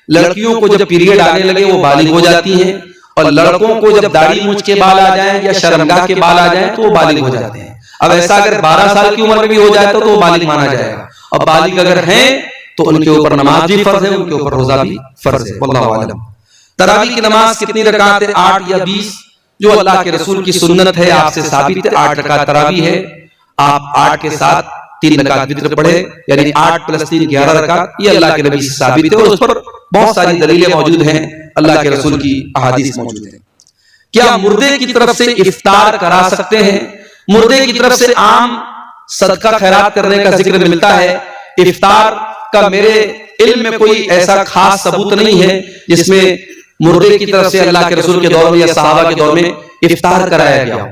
لڑکیوں کو جب پیریڈ آنے لگے وہ بالغ ہو جاتی ہیں، اور لڑکوں کو جب داڑھی مونچھ کے بال آ جائیں یا شرمگاہ کے بال آ جائیں تو وہ بالغ ہو جاتے ہیں۔ اب ایسا اگر 12 سال کی عمر میں بھی ہو جائے تو وہ بالغ مانا جائے گا، اور بالغ اگر ہیں تو ان کے اوپر نماز بھی فرض ہے، ان کے اوپر روزہ بھی فرض ہے۔ واللہ اعلم۔ تراویح کی نماز کتنی رکعت ہے؟ 8 یا 20؟ جو اللہ کے رسول کی سنت ہے، آپ سے ثابت ہے، 8 رکعت تراویح ہے۔ آپ 8 کے ساتھ 3 رکعت وتر پڑھے، یعنی 8 + 3 11 رکعت، یہ اللہ کے نبی سے ثابت ہے، اور اس پر بہت ساری دلیلیں موجود ہیں، اللہ کے رسول کی احادیث موجود ہیں۔ کیا مردے کی طرف سے افطار کرا سکتے ہیں؟ مردے کی طرف سے عام صدقہ خیرات کرنے کا ذکر ملتا ہے۔ افطار کا میرے علم میں کوئی ایسا خاص ثبوت نہیں ہے جس میں مردے کی طرف سے اللہ کے رسول کے دور میں یا صحابہ کے دور میں افطار کرایا گیا ہو۔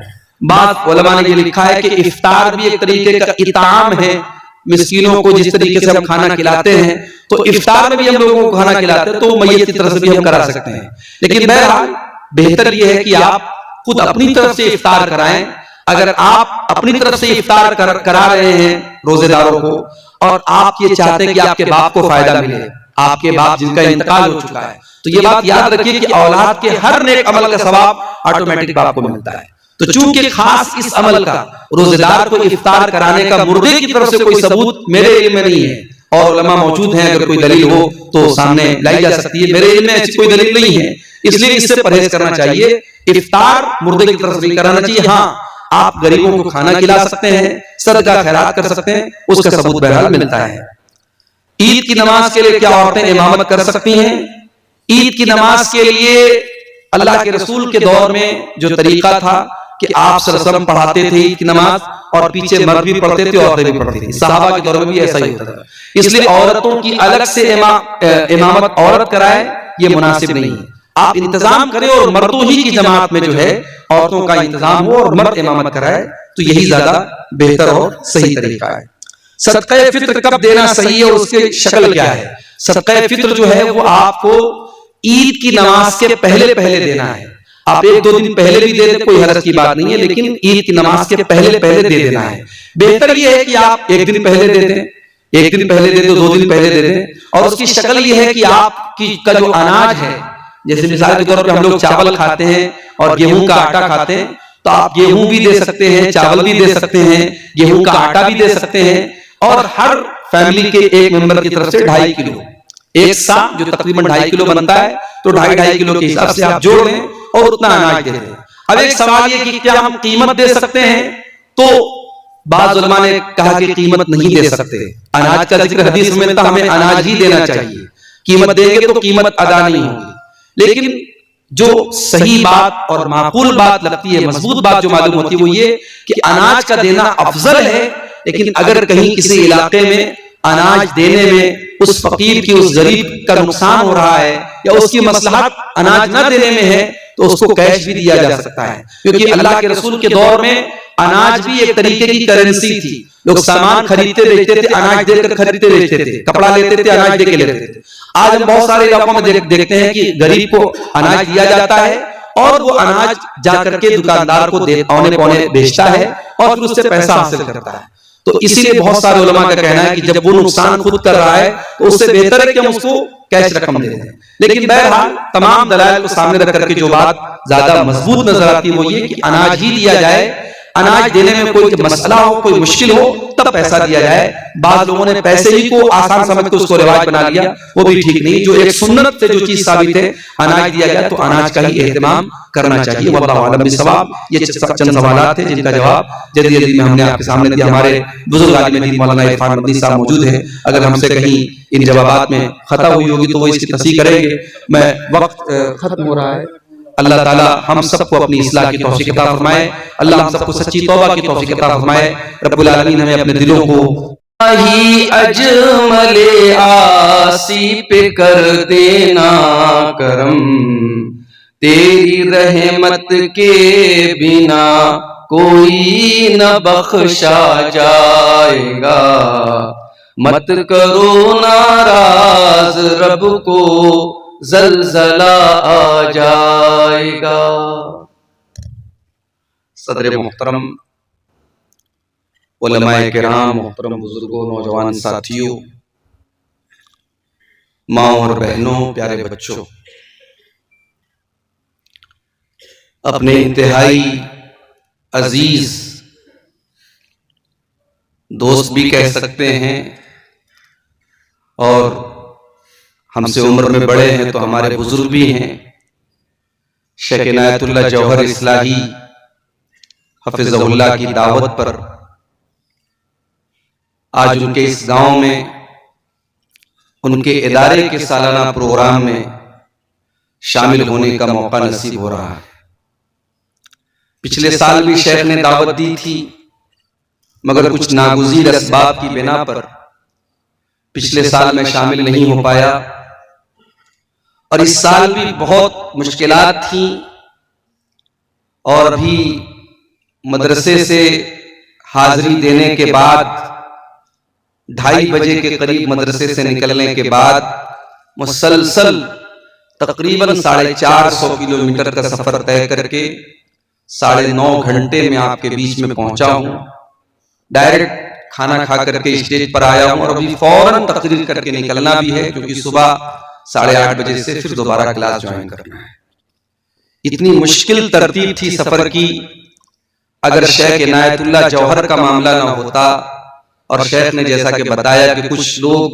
بعض علماء نے یہ لکھا ہے کہ افطار بھی ایک طریقے کا اطعام ہے، مسکینوں کو جس طریقے سے ہم کھانا کھلاتے ہیں تو افطار میں بھی ہم لوگوں کو کھانا کھلاتے ہیں، تو میت کی طرف سے بھی ہم کرا سکتے ہیں۔ لیکن بہرحال بہتر یہ ہے کہ آپ خود اپنی طرف سے افطار کرائیں۔ اگر آپ اپنی طرف سے افطار کرا رہے ہیں روزے داروں کو، اور آپ یہ چاہتے ہیں کہ آپ کے باپ کو فائدہ ملے، آپ کے باپ جن کا انتقال ہو چکا ہے، تو یہ بات یاد رکھیے کہ اولاد کے ہر نیک عمل کا ثواب آٹومیٹک باپ کو ملتا ہے۔ تو چونکہ خاص اس عمل کا روزے دار کو افطار کرانے کا مردے کی طرف سے کوئی ثبوت میرے علم میں نہیں ہے، اور علماء موجود ہیں، اگر کوئی دلیل ہو تو سامنے لائی جا سکتی ہے، میرے علم میں ایسی کوئی دلیل نہیں ہے، اس لیے اس سے پرہیز کرنا چاہیے۔ افطار مردے کی طرف سے نہیں کرانا چاہیے۔ ہاں، آپ غریبوں کو کھانا کھلا سکتے ہیں، صدقہ خیرات کر سکتے ہیں، اس کا ثبوت بہرحال ملتا ہے۔ عید کی نماز کے لیے کیا عورتیں امامت کر سکتی ہیں؟ عید کی نماز کے لیے اللہ کے رسول کے دور میں جو طریقہ تھا کہ آپ صلی اللہ علیہ وسلم پڑھاتے تھے عید کی نماز، اور پیچھے مرد بھی پڑھتے تھے، عورتیں بھی پڑھتی تھیں۔ صحابہ کے دور میں بھی ایسا ہی ہوتا تھا، اس لیے عورتوں کی الگ سے امامت عورت کرائے یہ مناسب نہیں ہے۔ آپ انتظام کریں اور مردوں ہی کی جماعت میں جو ہے عورتوں کا انتظام ہو اور مرد امامت کرائے، تو یہی زیادہ بہتر اور صحیح طریقہ ہے۔ صدقہ فطر کب دینا صحیح ہے اور اس کی شکل کیا ہے؟ صدقہ فطر جو ہے وہ آپ کو عید کی نماز کے پہلے دینا ہے۔ آپ 1-2 دن پہلے بھی دے دیں، کوئی حرج کی بات نہیں ہے، لیکن عید کی نماز کے پہلے دے دینا ہے۔ بہتر یہ ہے کہ آپ 1 دن پہلے دے دیں، 1 دن پہلے دے دیں، 2 دن پہلے دے دیں، اور اس کی شکل یہ ہے کہ آپ کا جو اناج ہے، جیسے مثال کے طور پہ ہم لوگ چاول کھاتے ہیں اور گیہوں کا آٹا کھاتے ہیں، تو آپ گیہوں بھی دے سکتے ہیں، چاول بھی دے سکتے ہیں، گیہوں کا آٹا بھی دے سکتے ہیں، اور ہر فیملی کے ایک ممبر کی طرف سے 2.5 کلو، ایک سا جو تقریباً 2.5 کلو بنتا ہے، تو 2.5 کلو کے حساب سے آپ جوڑ لیں اور اتنا اناج دے دیں۔ اب ایک سوال یہ کہ کیا ہم قیمت دے سکتے ہیں؟ تو بعض علماء نے کہا کہ قیمت نہیں دے سکتے۔ اناج کا ذکر حدیث میں ملتا، ہمیں اناج ہی دینا چاہیے۔ قیمت دیں گے تو قیمت ادا نہیں ہوگی۔ لیکن جو صحیح بات اور معقول بات لگتی ہے، مضبوط بات جو معلوم ہوتی ہے وہ یہ کہ اناج کا دینا افضل ہے، لیکن اگر کہیں کسی علاقے میں اناج دینے میں اس فقیر کی، اس غریب کا نقصان ہو رہا ہے، یا اس کی مصلحت اناج نہ دینے میں ہے، تو اس کو کیش بھی دیا جا سکتا ہے، کیونکہ اللہ کے رسول کے دور میں اناج بھی ایک طریقے کی کرنسی تھی۔ لوگ سامان خریدتے بیچتے تھے، اناج دے کر خریدتے بیچتے تھے، کپڑا لیتے تھے، اناج دے کے لیتے تھے۔ آج ہم بہت سارے علاقوں میں دیکھتے ہیں کہ غریب کو اناج دیا جاتا ہے، اور وہ اناج جا کر کے دکاندار کو اونے پونے بیچتا ہے، اور پھر اس سے پیسہ حاصل کرتا ہے۔ تو اسی لیے بہت سارے علماء کا کہنا ہے کہ جب وہ نقصان خود کر رہا ہے تو اس سے بہتر ہے کہ ہم اس کو کیش رقم دے دیں۔ لیکن بہرحال تمام دلائل کو سامنے رکھ کر کے جو بات زیادہ مضبوط نظر آتی ہے وہ یہ کہ اناج ہی دیا جائے۔ اناج دینے میں کوئی مسئلہ ہو، کوئی مشکل ہو تب پیسہ دیا جائے. بعض لوگوں نے پیسے ہی کو آسان سمجھ کے اس کو رواج بنا لیا، وہ بھی ٹھیک نہیں. جو ایک سنت سے جو چیز ثابت ہے اناج دیا جائے تو اناج کا ہی اہتمام کرنا چاہیے. واللہ اعلم بالصواب. یہ چند سوالات تھے جن کا جواب جلدی جلدی میں ہم نے آپ کے سامنے دیا. ہمارے بزرگ عالم دین مولانا عرفان مدنی صاحب موجود ہیں، اگر ہم سے کہیں ان جوابات میں خطا ہوئی ہوگی تو وہ اس کی تصحیح کریں گے. میں وقت ختم ہو رہا ہے. اللہ تعالی ہم سب کو اپنی اصلاح کی توفیق عطا فرمائے. اللہ ہم سب کو سچی توبہ کی توفیق عطا فرمائے. رب العالمین ہمیں اپنے دلوں کو ہی اجمل آسی پہ کر دینا کرم، تیری رحمت کے بنا کوئی نہ بخشا جائے گا. مت کرو ناراض رب کو زلزلہ آ جائے گا. صدر محترم، علماء کرام، محترم بزرگوں، نوجوان ساتھیوں، ماں اور بہنوں، پیارے بچوں، اپنے انتہائی عزیز دوست بھی کہہ سکتے ہیں اور ہم سے عمر میں بڑے ہیں تو ہمارے بزرگ بھی ہیں، شیخ عنایت اللہ جوہر اصلاحی حفظہ اللہ کی دعوت پر آج ان کے اس گاؤں میں ان کے ادارے کے سالانہ پروگرام میں شامل ہونے کا موقع نصیب ہو رہا ہے. پچھلے سال بھی شیخ نے دعوت دی تھی مگر کچھ ناگزیر اسباب کی بنا پر پچھلے سال میں شامل نہیں ہو پایا، اور اس سال بھی بہت مشکلات تھیں، اور ابھی مدرسے سے حاضری دینے کے بعد 2:30 بجے کے قریب مدرسے سے نکلنے کے بعد مسلسل تقریباً 450 کلومیٹر کا سفر طے کر کے 9.5 گھنٹے میں آپ کے بیچ میں پہنچا ہوں. ڈائریکٹ کھانا کھا کر کے اسٹیج پر آیا ہوں اور ابھی فوراً تقریر کر کے نکلنا بھی ہے کیونکہ صبح 8:30 بجے سے پھر دوبارہ کلاس جوائن کرنا ہے. اتنی مشکل ترتیب تھی سفر کی. اگر شیخ عنایت اللہ جوہر کا معاملہ نہ ہوتا، اور شیخ نے جیسا کہ بتایا کہ کچھ لوگ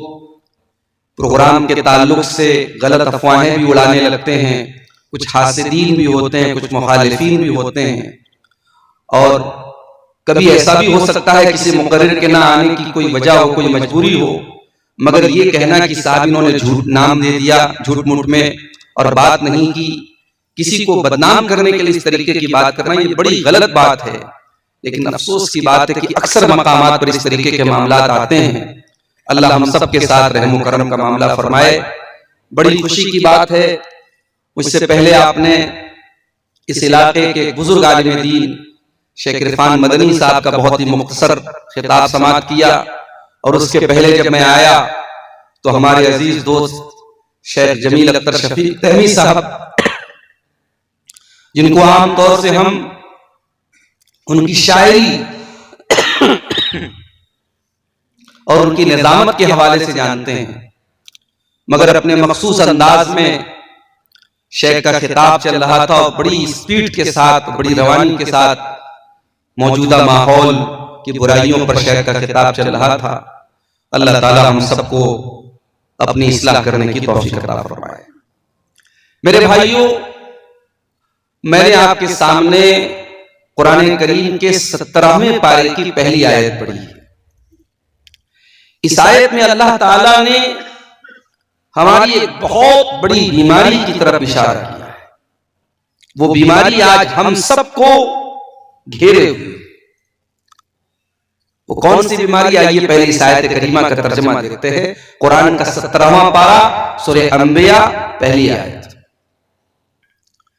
پروگرام کے تعلق سے غلط افواہیں بھی اڑانے لگتے ہیں، کچھ حاسدین بھی ہوتے ہیں، کچھ مخالفین بھی ہوتے ہیں، اور کبھی ایسا بھی ہو سکتا ہے کسی مقرر کے نہ آنے کی کوئی وجہ ہو، کوئی مجبوری ہو، مگر یہ کہنا کہ صاحب انہوں نے جھوٹ نام دے دیا جھوٹ موٹ میں اور بات نہیں کی، کسی کو بدنام کرنے کے لیے اس طریقے کی بات کرنا یہ بڑی غلط بات ہے. لیکن افسوس کی بات ہے کہ اکثر مقامات پر اس طریقے کے معاملات آتے ہیں. اللہ ہم سب کے ساتھ رحم و کرم کا معاملہ فرمائے. بڑی خوشی کی بات ہے، مجھ سے پہلے آپ نے اس علاقے کے بزرگ عالم دین شیخ عرفان مدنی صاحب کا بہت ہی مختصر خطاب سماعت کیا، اور اس کے پہلے جب میں آیا تو ہمارے عزیز دوست شیخ جمیل اختر شفیق تہمی صاحب، جن کو عام طور سے ہم ان کی شاعری اور ان کی نظامت کے حوالے سے جانتے ہیں، مگر اپنے مخصوص انداز میں شیخ کا خطاب چل رہا تھا اور بڑی سپیڈ کے ساتھ، بڑی روانی کے ساتھ موجودہ ماحول کی برائیوں پر شیخ کا خطاب چل رہا تھا. اللہ تعالی ہم سب کو اپنی اصلاح کرنے کی توفیق عطا فرمائے. میرے بھائیوں، میں نے آپ کے سامنے قرآن کریم کے 17ویں پارے کی پہلی آیت پڑھی ہے. اس آیت میں اللہ تعالیٰ نے ہماری ایک بہت بڑی بیماری کی طرف اشارہ کیا ہے. وہ بیماری آج ہم سب کو گھیرے ہوئے. وہ کون سی بیماری؟ آئیے پہلے اس آیت کریمہ کا ترجمہ دیکھتے ہیں. قرآن کا 17واں پارہ، سورہ انبیاء، پہلی آیت.